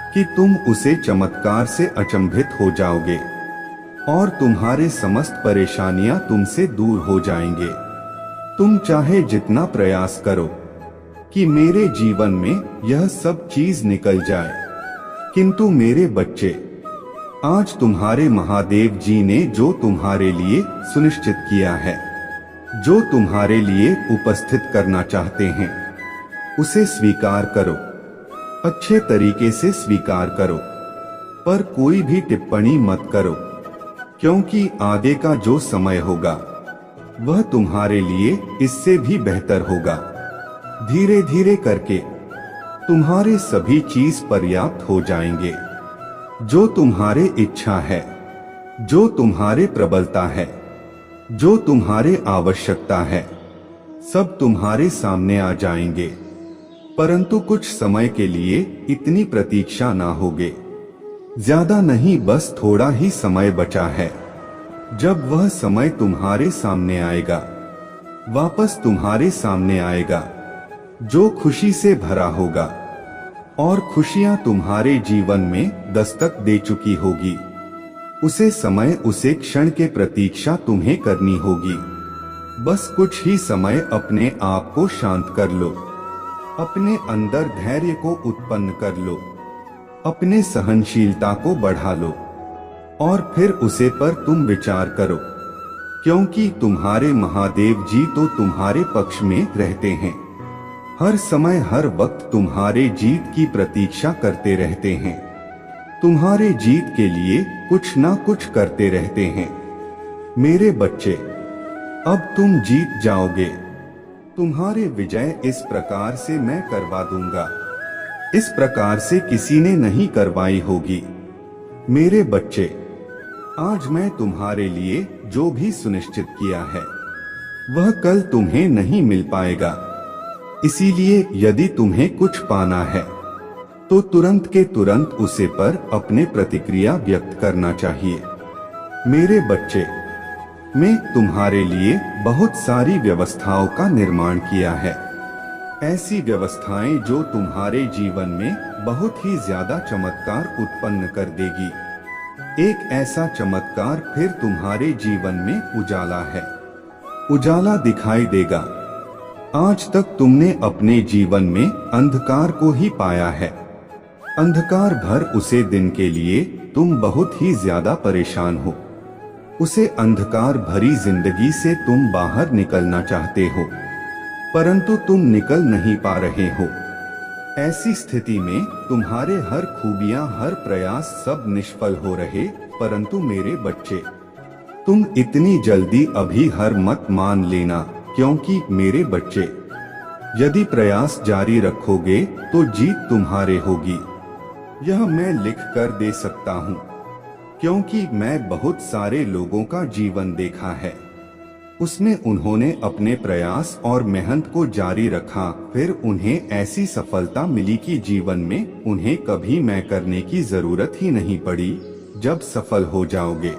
कि तुम उसे चमत्कार से अचंभित हो जाओगे और तुम्हारे समस्त परेशानियां तुमसे दूर हो जाएंगे। तुम चाहे जितना प्रयास करो कि मेरे जीवन में यह सब चीज निकल जाए, किंतु मेरे बच्चे, आज तुम्हारे महादेव जी ने जो तुम्हारे लिए सुनिश्चित किया है, जो तुम्हारे लिए उपस्थित करना चाहते हैं, उसे स्वीकार करो, अच्छे तरीके से स्वीकार करो, पर कोई भी टिप्पणी मत करो, क्योंकि आगे का जो समय होगा वह तुम्हारे लिए इससे भी बेहतर होगा। धीरे धीरे करके तुम्हारे सभी चीज पर्याप्त हो जाएंगे। जो तुम्हारे इच्छा है, जो तुम्हारे प्रबलता है, जो तुम्हारे आवश्यकता है, सब तुम्हारे सामने आ जाएंगे। परंतु कुछ समय के लिए इतनी प्रतीक्षा ना होगे। ज्यादा नहीं, बस थोड़ा ही समय बचा है। जब वह समय तुम्हारे सामने आएगा, वापस तुम्हारे सामने आएगा, जो खुशी से भरा होगा और खुशियां तुम्हारे जीवन में दस्तक दे चुकी होगी, उसे समय, उसे क्षण के प्रतीक्षा तुम्हें करनी होगी। बस कुछ ही समय अपने आप को शांत कर लो, अपने अंदर धैर्य को उत्पन्न कर लो, अपने सहनशीलता को बढ़ा लो और फिर उसे पर तुम विचार करो, क्योंकि तुम्हारे महादेव जी तो तुम्हारे पक्ष में रहते हैं। हर समय हर वक्त तुम्हारे जीत की प्रतीक्षा करते रहते हैं, तुम्हारे जीत के लिए कुछ ना कुछ करते रहते हैं। मेरे बच्चे, अब तुम जीत जाओगे। तुम्हारे विजय इस प्रकार से मैं करवा दूंगा, इस प्रकार से किसी ने नहीं करवाई होगी। मेरे बच्चे, आज मैं तुम्हारे लिए जो भी सुनिश्चित किया है वह कल तुम्हें नहीं मिल पाएगा। इसीलिए यदि तुम्हें कुछ पाना है तो तुरंत के तुरंत उसे पर अपने प्रतिक्रिया व्यक्त करना चाहिए। मेरे बच्चे, मैं तुम्हारे लिए बहुत सारी व्यवस्थाओं का निर्माण किया है। ऐसी व्यवस्थाएं जो तुम्हारे जीवन में बहुत ही ज्यादा चमत्कार उत्पन्न कर देगी। एक ऐसा चमत्कार फिर तुम्हारे जीवन में उजाला है, उजाला दिखाई देगा। आज तक तुमने अपने जीवन में अंधकार को ही पाया है। अंधकार भर उसे दिन के लिए तुम बहुत ही ज्यादा परेशान हो। उसे अंधकार भरी जिंदगी से तुम बाहर निकलना चाहते हो, परंतु तुम निकल नहीं पा रहे हो। ऐसी स्थिति में तुम्हारे हर खूबियां, हर प्रयास सब निष्फल हो रहे। परंतु मेरे बच्चे, तुम इतनी जल्दी अभी हार मत मान लेना, क्योंकि मेरे बच्चे, यदि प्रयास जारी रखोगे तो जीत तुम्हारे होगी। यह मैं लिख कर दे सकता हूँ, क्योंकि मैं बहुत सारे लोगों का जीवन देखा है। उसमें उन्होंने अपने प्रयास और मेहनत को जारी रखा, फिर उन्हें ऐसी सफलता मिली कि जीवन में उन्हें कभी मैं करने की जरूरत ही नहीं पड़ी। जब सफल हो जाओगे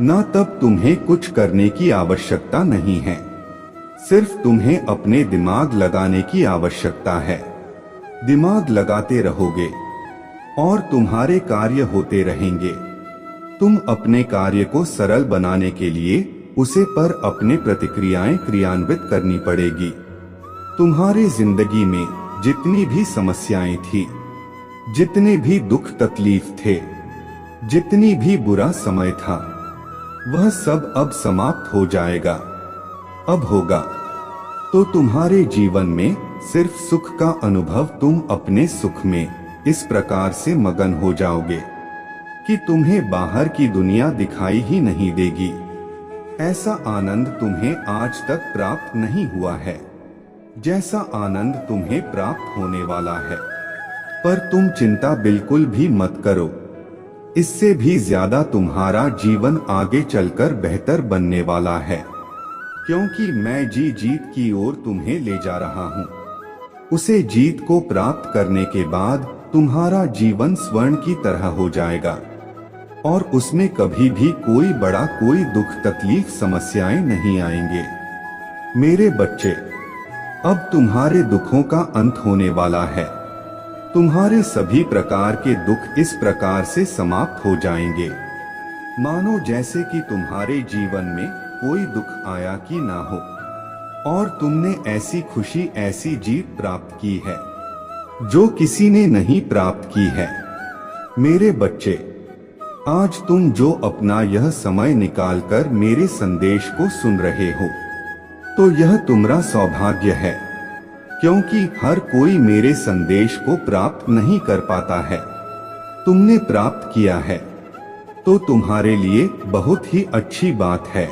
ना तब तुम्हें कुछ करने की आवश्यकता नहीं है। सिर्फ तुम्हें अपने दिमाग लगाने की आवश्यकता है। दिमाग लगाते रहोगे और तुम्हारे कार्य होते रहेंगे। तुम अपने कार्य को सरल बनाने के लिए उसे पर अपने प्रतिक्रियाएं क्रियान्वित करनी पड़ेगी। तुम्हारी जिंदगी में जितनी भी समस्याएं थी, जितने भी दुख तकलीफ थे, जितनी भी बुरा समय था, वह सब अब समाप्त हो जाएगा। अब होगा तो तुम्हारे जीवन में सिर्फ सुख का अनुभव। तुम अपने सुख में इस प्रकार से मगन हो जाओगे कि तुम्हें बाहर की दुनिया दिखाई ही नहीं देगी। ऐसा आनंद तुम्हें आज तक प्राप्त नहीं हुआ है जैसा आनंद तुम्हें प्राप्त होने वाला है। पर तुम चिंता बिल्कुल भी मत करो। इससे भी ज्यादा तुम्हारा जीवन आगे चलकर बेहतर बनने वाला है, क्योंकि मैं जीत की ओर तुम्हें ले जा रहा हूँ। उसे जीत को प्राप्त करने के बाद तुम्हारा जीवन स्वर्ण की तरह हो जाएगा और उसमें कभी भी कोई बड़ा कोई दुख तकलीफ समस्याएं नहीं आएंगे। मेरे बच्चे, अब तुम्हारे दुखों का अंत होने वाला है। तुम्हारे सभी प्रकार के दुख इस प्रकार से समाप्त हो जाएंगे, मानो जैसे कि तुम्हारे जीवन में कोई दुख आया कि ना हो, और तुमने ऐसी खुशी ऐसी जीत प्राप्त की है जो किसी ने नहीं प्राप्त की है। मेरे बच्चे, आज तुम जो अपना यह समय निकालकर मेरे संदेश को सुन रहे हो, तो यह तुम्हारा सौभाग्य है, क्योंकि हर कोई मेरे संदेश को प्राप्त नहीं कर पाता है। तुमने प्राप्त किया है तो तुम्हारे लिए बहुत ही अच्छी बात है,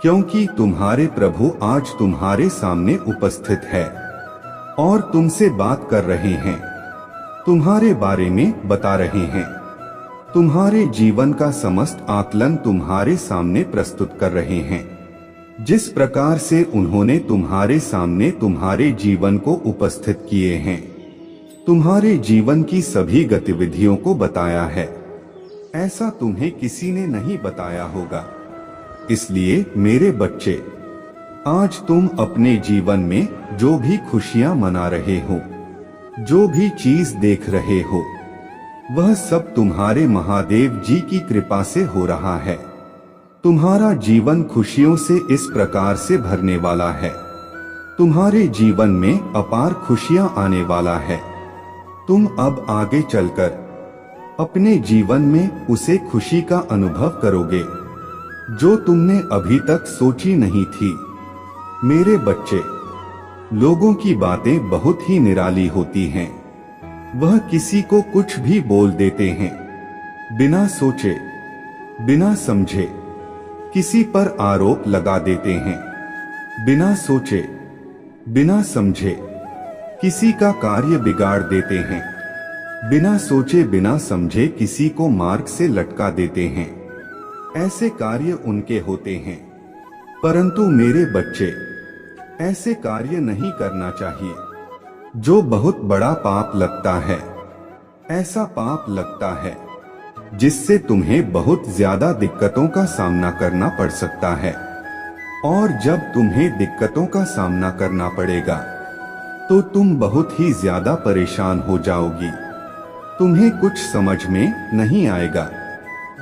क्योंकि तुम्हारे प्रभु आज तुम्हारे सामने उपस्थित है और तुमसे बात कर रहे हैं, तुम्हारे बारे में बता रहे हैं, तुम्हारे जीवन का समस्त आकलन तुम्हारे सामने प्रस्तुत कर रहे हैं। जिस प्रकार से उन्होंने तुम्हारे सामने तुम्हारे जीवन को उपस्थित किए हैं, तुम्हारे जीवन की सभी गतिविधियों को बताया है, ऐसा तुम्हें किसी ने नहीं बताया होगा। इसलिए मेरे बच्चे, आज तुम अपने जीवन में जो भी खुशियां मना रहे हो, जो भी चीज देख रहे हो, वह सब तुम्हारे महादेव जी की कृपा से हो रहा है। तुम्हारा जीवन खुशियों से इस प्रकार से भरने वाला है, तुम्हारे जीवन में अपार खुशियां आने वाला है। तुम अब आगे चलकर अपने जीवन में उसे खुशी का अनुभव करोगे जो तुमने अभी तक सोची नहीं थी। मेरे बच्चे, लोगों की बातें बहुत ही निराली होती हैं। वह किसी को कुछ भी बोल देते हैं, बिना सोचे बिना समझे किसी पर आरोप लगा देते हैं, बिना सोचे बिना समझे किसी का कार्य बिगाड़ देते हैं, बिना सोचे बिना समझे किसी को मार्ग से लटका देते हैं। ऐसे कार्य उनके होते हैं, परंतु मेरे बच्चे, ऐसे कार्य नहीं करना चाहिए जो बहुत बड़ा पाप लगता है। ऐसा पाप लगता है जिससे तुम्हें बहुत ज्यादा दिक्कतों का सामना करना पड़ सकता है, और जब तुम्हें दिक्कतों का सामना करना पड़ेगा तो तुम बहुत ही ज्यादा परेशान हो जाओगी। तुम्हें कुछ समझ में नहीं आएगा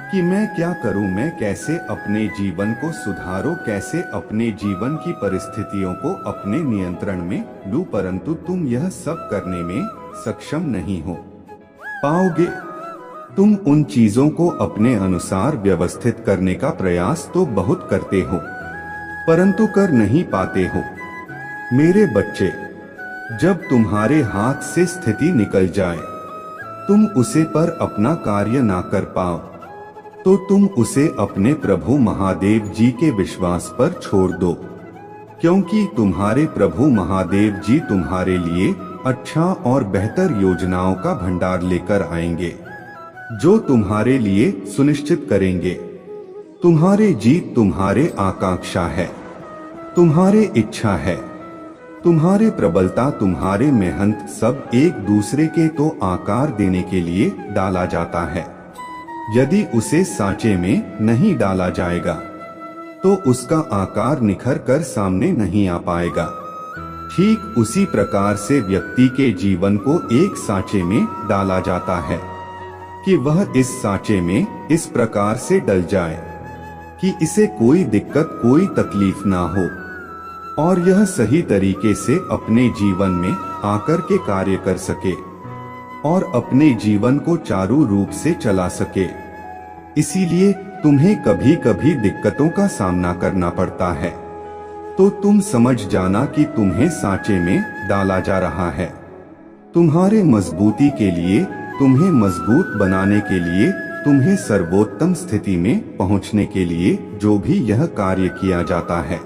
कि मैं क्या करूं, मैं कैसे अपने जीवन को सुधारूं, कैसे अपने जीवन की परिस्थितियों को अपने नियंत्रण में लूं, परंतु तुम यह सब करने में सक्षम नहीं हो पाओगे। तुम उन चीजों को अपने अनुसार व्यवस्थित करने का प्रयास तो बहुत करते हो, परंतु कर नहीं पाते हो। मेरे बच्चे, जब तुम्हारे हाथ से स्थिति निकल जाए, तुम उसे पर अपना कार्य ना कर पाओ, तो तुम उसे अपने प्रभु महादेव जी के विश्वास पर छोड़ दो, क्योंकि तुम्हारे प्रभु महादेव जी तुम्हारे लिए अच्छा और बेहतर योजनाओं का भंडार लेकर आएंगे, जो तुम्हारे लिए सुनिश्चित करेंगे। तुम्हारे जीत तुम्हारे आकांक्षा है, तुम्हारे इच्छा है, तुम्हारे प्रबलता, तुम्हारे मेहनत सब एक दूसरे के तो आकार देने के लिए डाला जाता है। यदि उसे सांचे में नहीं डाला जाएगा तो उसका आकार निखर कर सामने नहीं आ पाएगा। ठीक उसी प्रकार से व्यक्ति के जीवन को एक सांचे में डाला जाता है कि वह इस सांचे में इस प्रकार से डल जाए कि इसे कोई दिक्कत कोई तकलीफ ना हो और यह सही तरीके से अपने जीवन में आकर के कार्य कर सके और अपने जीवन को चारू रूप से चला सके। इसीलिए तुम्हें कभी कभी दिक्कतों का सामना करना पड़ता है, तो तुम समझ जाना कि तुम्हें सांचे में डाला जा रहा है। तुम्हारे मजबूती के लिए, तुम्हें मजबूत बनाने के लिए, तुम्हें सर्वोत्तम स्थिति में पहुंचने के लिए जो भी यह कार्य किया जाता है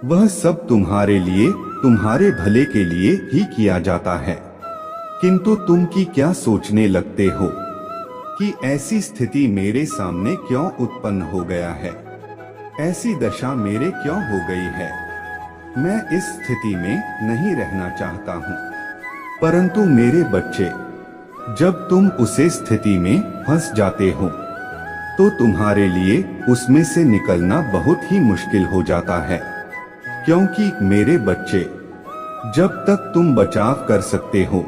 वह सब तुम्हारे लिए, तुम्हारे भले के लिए ही किया जाता है। किंतु तुम की क्या सोचने लगते हो कि ऐसी स्थिति मेरे सामने क्यों उत्पन्न हो गया है, ऐसी दशा मेरे क्यों हो गई है। मैं इस स्थिति में नहीं रहना चाहता हूँ। परंतु मेरे बच्चे, जब तुम उसे स्थिति में फंस जाते हो तो तुम्हारे लिए उसमें से निकलना बहुत ही मुश्किल हो जाता है। क्योंकि मेरे बच्चे, जब तक तुम बचाव कर सकते हो,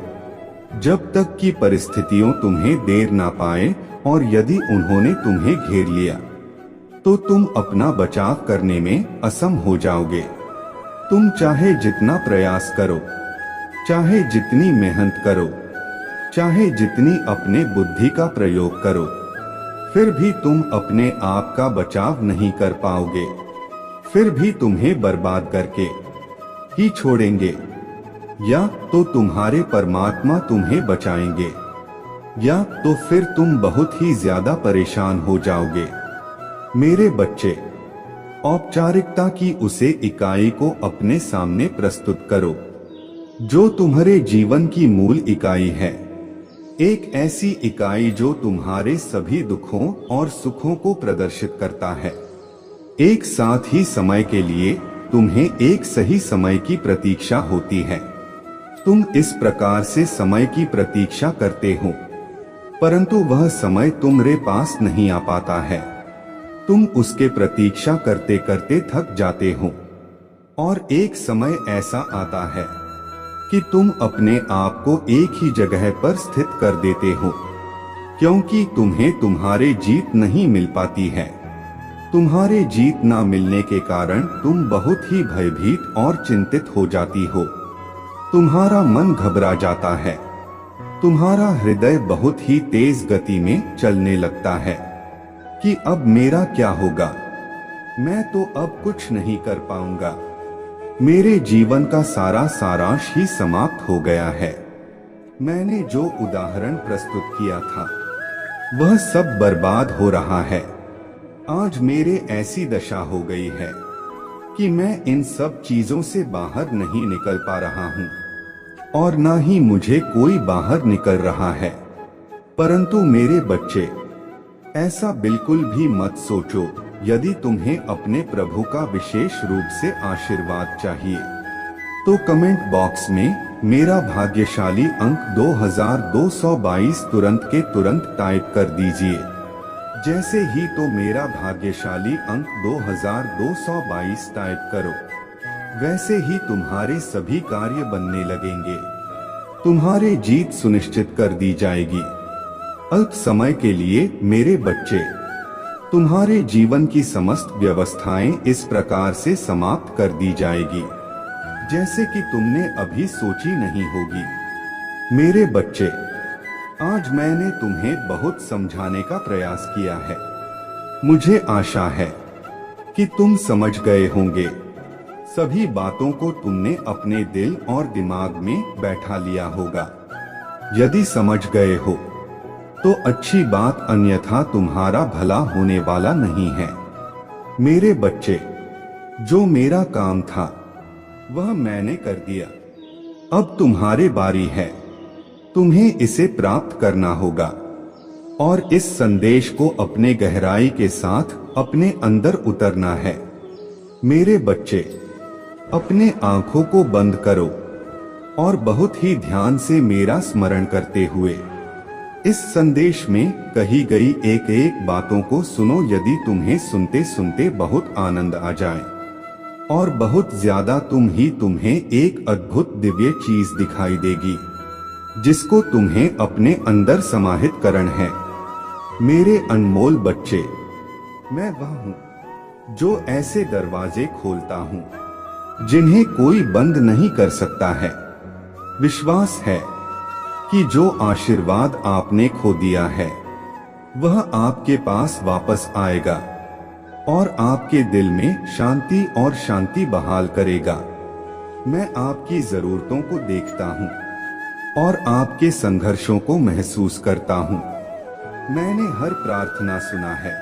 जब तक कि परिस्थितियों तुम्हें देर ना पाए और यदि उन्होंने तुम्हें घेर लिया तो तुम अपना बचाव करने में असम हो जाओगे। तुम चाहे जितना प्रयास करो, चाहे जितनी मेहनत करो, चाहे जितनी अपने बुद्धि का प्रयोग करो, फिर भी तुम अपने आप का बचाव नहीं कर पाओगे। फिर भी तुम्हें बर्बाद करके ही छोड़ेंगे। या तो तुम्हारे परमात्मा तुम्हें बचाएंगे या तो फिर तुम बहुत ही ज्यादा परेशान हो जाओगे। मेरे बच्चे, औपचारिकता की उसे इकाई को अपने सामने प्रस्तुत करो जो तुम्हारे जीवन की मूल इकाई है। एक ऐसी इकाई जो तुम्हारे सभी दुखों और सुखों को प्रदर्शित करता है। एक साथ ही समय के लिए तुम्हें एक सही समय की प्रतीक्षा होती है। तुम इस प्रकार से समय की प्रतीक्षा करते हो, परंतु वह समय तुम्हारे पास नहीं आ पाता है। तुम उसके प्रतीक्षा करते करते थक जाते हो और एक समय ऐसा आता है कि तुम अपने आप को एक ही जगह पर स्थित कर देते हो, क्योंकि तुम्हें तुम्हारे जीत नहीं मिल पाती है। तुम्हारे जीत ना मिलने के कारण तुम बहुत ही भयभीत और चिंतित हो जाती हो। तुम्हारा मन घबरा जाता है, तुम्हारा हृदय बहुत ही तेज गति में चलने लगता है कि अब मेरा क्या होगा, मैं तो अब कुछ नहीं कर पाऊंगा, मेरे जीवन का सारा सारांश ही समाप्त हो गया है। मैंने जो उदाहरण प्रस्तुत किया था वह सब बर्बाद हो रहा है। आज मेरे ऐसी दशा हो गई है कि मैं इन सब चीजों से बाहर नहीं निकल पा रहा हूँ और ना ही मुझे कोई बाहर निकल रहा है। परंतु मेरे बच्चे, ऐसा बिल्कुल भी मत सोचो। यदि तुम्हें अपने प्रभु का विशेष रूप से आशीर्वाद चाहिए तो कमेंट बॉक्स में मेरा भाग्यशाली अंक 2222 तुरंत के तुरंत टाइप कर दीजिए। जैसे ही तो मेरा भाग्यशाली अंक 2222 टाइप करो, वैसे ही तुम्हारे सभी कार्य बनने लगेंगे। तुम्हारे जीत सुनिश्चित कर दी जाएगी। अल्प समय के लिए मेरे बच्चे, तुम्हारे जीवन की समस्त व्यवस्थाएं इस प्रकार से समाप्त कर दी जाएगी जैसे कि तुमने अभी सोची नहीं होगी। मेरे बच्चे, आज मैंने तुम्हें बहुत समझाने का प्रयास किया है। मुझे आशा है कि तुम समझ गए होंगे। सभी बातों को तुमने अपने दिल और दिमाग में बैठा लिया होगा। यदि समझ गए हो तो अच्छी बात, अन्यथा तुम्हारा भला होने वाला नहीं है। मेरे बच्चे, जो मेरा काम था वह मैंने कर दिया। अब तुम्हारी बारी है। तुम्हें इसे प्राप्त करना होगा और इस संदेश को अपने गहराई के साथ अपने अंदर उतरना है। मेरे बच्चे, अपने आंखों को बंद करो और बहुत ही ध्यान से मेरा स्मरण करते हुए इस संदेश में कही गई एक एक बातों को सुनो। यदि तुम्हें सुनते सुनते बहुत आनंद आ जाए और बहुत ज्यादा तुम्हें एक अद्भुत दिव्य चीज दिखाई देगी जिसको तुम्हें अपने अंदर समाहित करना है। मेरे अनमोल बच्चे, मैं वह हूँ जो ऐसे दरवाजे खोलता हूँ जिन्हें कोई बंद नहीं कर सकता है। विश्वास है कि जो आशीर्वाद आपने खो दिया है वह आपके पास वापस आएगा और आपके दिल में शांति और शांति बहाल करेगा। मैं आपकी जरूरतों को देखता हूँ और आपके संघर्षों को महसूस करता हूँ। मैंने हर प्रार्थना सुना है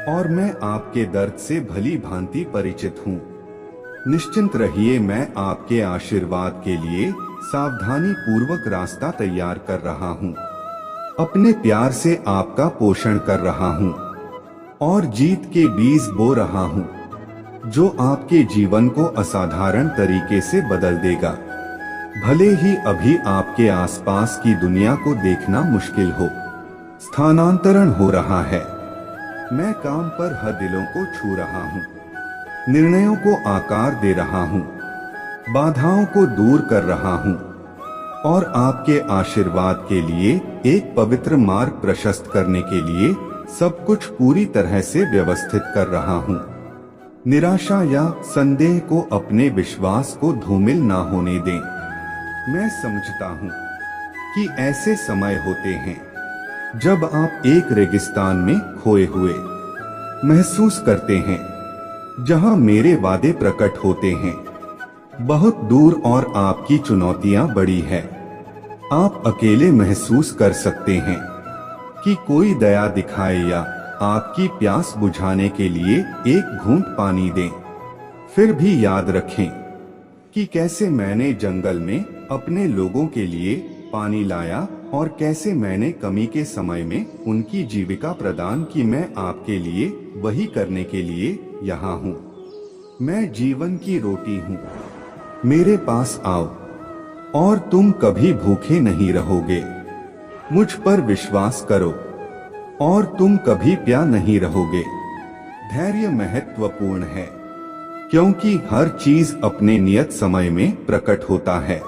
और मैं आपके दर्द से भली भांति परिचित हूँ। निश्चिंत रहिए, मैं आपके आशीर्वाद के लिए सावधानी पूर्वक रास्ता तैयार कर रहा हूँ। अपने प्यार से आपका पोषण कर रहा हूँ और जीत के बीज बो रहा हूँ जो आपके जीवन को असाधारण तरीके से बदल देगा। भले ही अभी आपके आसपास की दुनिया को देखना मुश्किल हो, स्थानांतरण हो रहा है। मैं काम पर दिलों को छू रहा हूँ, निर्णयों को आकार दे रहा हूँ, बाधाओं को दूर कर रहा हूँ और आपके आशीर्वाद के लिए एक पवित्र मार्ग प्रशस्त करने के लिए सब कुछ पूरी तरह से व्यवस्थित कर रहा हूँ। निराशा या संदेह को अपने विश्वास को धूमिल ना होने दें। मैं समझता हूँ कि ऐसे समय होते हैं जब आप एक रेगिस्तान में खोए हुए महसूस करते हैं, जहां मेरे वादे प्रकट होते हैं बहुत दूर और आपकी चुनौतियां बड़ी है। आप अकेले महसूस कर सकते हैं कि कोई दया दिखाए या आपकी प्यास बुझाने के लिए एक घूंट पानी दे। फिर भी याद रखें कि कैसे मैंने जंगल में अपने लोगों के लिए पानी लाया और कैसे मैंने कमी के समय में उनकी जीविका प्रदान की। मैं आपके लिए वही करने के लिए यहाँ हूँ। मैं जीवन की रोटी हूँ। मेरे पास आओ और तुम कभी भूखे नहीं रहोगे। मुझ पर विश्वास करो और तुम कभी प्यास नहीं रहोगे। धैर्य महत्वपूर्ण है क्योंकि हर चीज अपने नियत समय में प्रकट होता है।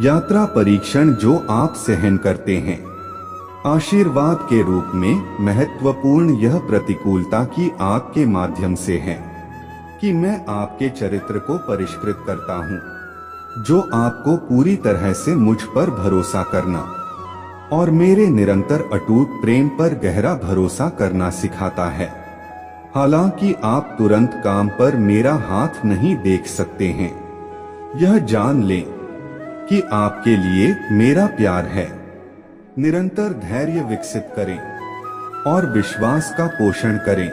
यात्रा परीक्षण जो आप सहन करते हैं आशीर्वाद के रूप में महत्वपूर्ण। यह प्रतिकूलता की आग के माध्यम से है कि मैं आपके चरित्र को परिष्कृत करता हूँ, जो आपको पूरी तरह से मुझ पर भरोसा करना और मेरे निरंतर अटूट प्रेम पर गहरा भरोसा करना सिखाता है। हालांकि आप तुरंत काम पर मेरा हाथ नहीं देख सकते हैं, यह जान लें कि आपके लिए मेरा प्यार है। निरंतर धैर्य विकसित करें और विश्वास का पोषण करें।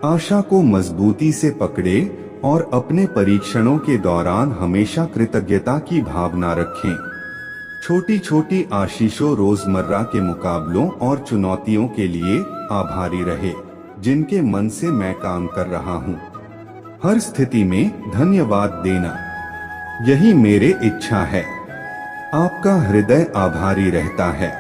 आशा को मजबूती से पकड़े और अपने परीक्षणों के दौरान हमेशा कृतज्ञता की भावना रखें। छोटी छोटी आशीषों, रोजमर्रा के मुकाबलों और चुनौतियों के लिए आभारी रहे जिनके मन से मैं काम कर रहा हूँ। हर स्थिति में धन्यवाद देना, यही मेरी इच्छा है। आपका हृदय आभारी रहता है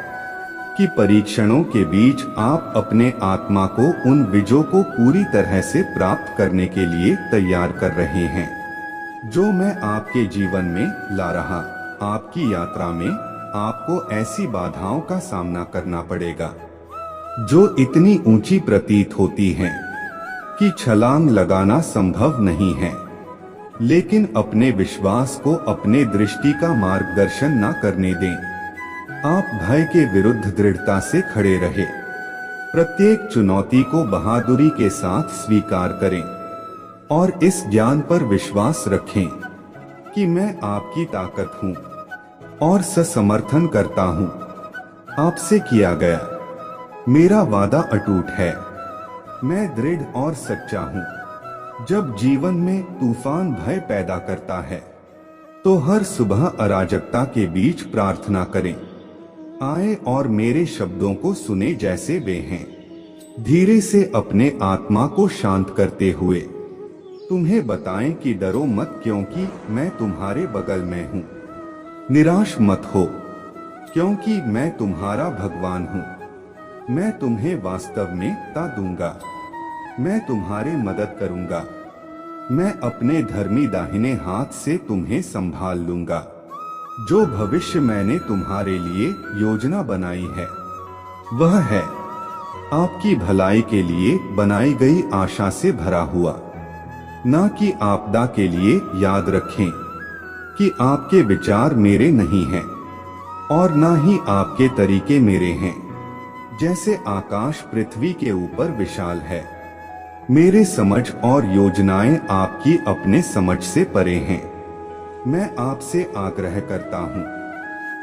कि परीक्षणों के बीच आप अपने आत्मा को उन विजयों को पूरी तरह से प्राप्त करने के लिए तैयार कर रहे हैं जो मैं आपके जीवन में ला रहा। आपकी यात्रा में आपको ऐसी बाधाओं का सामना करना पड़ेगा जो इतनी ऊंची प्रतीत होती हैं कि छलांग लगाना संभव नहीं है, लेकिन अपने विश्वास को अपने दृष्टि का मार्गदर्शन न करने दें। आप भय के विरुद्ध दृढ़ता से खड़े रहे। प्रत्येक चुनौती को बहादुरी के साथ स्वीकार करें और इस ज्ञान पर विश्वास रखें कि मैं आपकी ताकत हूँ और समर्थन करता हूँ। आपसे किया गया मेरा वादा अटूट है। मैं दृढ़ और सच्चा हूँ। जब जीवन में तूफान भय पैदा करता है तो हर सुबह अराजकता के बीच प्रार्थना करें। आए और मेरे शब्दों को सुने जैसे वे हैं। धीरे से अपने आत्मा को शांत करते हुए तुम्हें बताएं कि डरो मत, क्योंकि मैं तुम्हारे बगल में हूँ। निराश मत हो, क्योंकि मैं तुम्हारा भगवान हूँ। मैं तुम्हें वास्तव में ता दूंगा। मैं तुम्हारे मदद करूंगा। मैं अपने धर्मी दाहिने हाथ से तुम्हें संभाल लूंगा। जो भविष्य मैंने तुम्हारे लिए योजना बनाई है वह है आपकी भलाई के लिए बनाई गई आशा से भरा हुआ, ना कि आपदा के लिए। याद रखें कि आपके विचार मेरे नहीं हैं और ना ही आपके तरीके मेरे हैं। जैसे आकाश पृथ्वी के ऊपर विशाल है, मेरे समझ और योजनाएं आपकी अपने समझ से परे हैं। मैं आपसे आग्रह करता हूं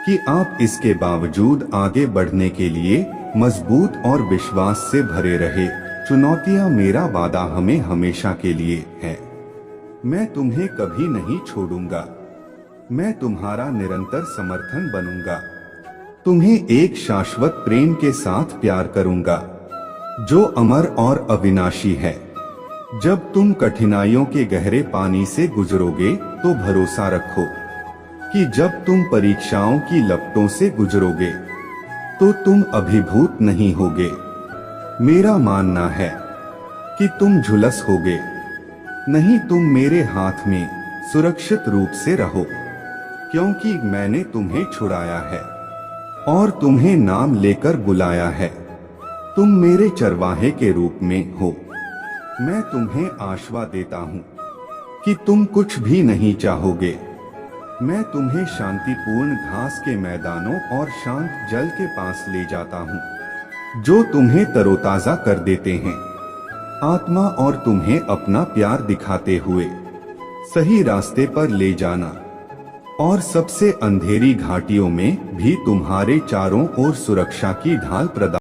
कि आप इसके बावजूद आगे बढ़ने के लिए मजबूत और विश्वास से भरे रहे। चुनौतियां मेरा वादा हमें हमेशा के लिए है। मैं तुम्हें कभी नहीं छोड़ूंगा। मैं तुम्हारा निरंतर समर्थन बनूंगा। तुम्हें एक शाश्वत प्रेम के साथ प्यार करूंगा जो अमर और अविनाशी है। जब तुम कठिनाइयों के गहरे पानी से गुजरोगे तो भरोसा रखो कि जब तुम परीक्षाओं की लपटों से गुजरोगे तो तुम अभिभूत नहीं होगे। मेरा मानना है कि तुम झुलस होगे नहीं, तुम मेरे हाथ में सुरक्षित रूप से रहो, क्योंकि मैंने तुम्हें छुड़ाया है और तुम्हें नाम लेकर बुलाया है। तुम मेरे चरवाहे के रूप में हो। मैं तुम्हें आश्वासन देता हूँ कि तुम कुछ भी नहीं चाहोगे। मैं तुम्हें शांतिपूर्ण घास के मैदानों और शांत जल के पास ले जाता हूँ जो तुम्हें तरोताजा कर देते हैं आत्मा, और तुम्हें अपना प्यार दिखाते हुए सही रास्ते पर ले जाना, और सबसे अंधेरी घाटियों में भी तुम्हारे चारों ओर सुरक्षा की ढाल प्रदान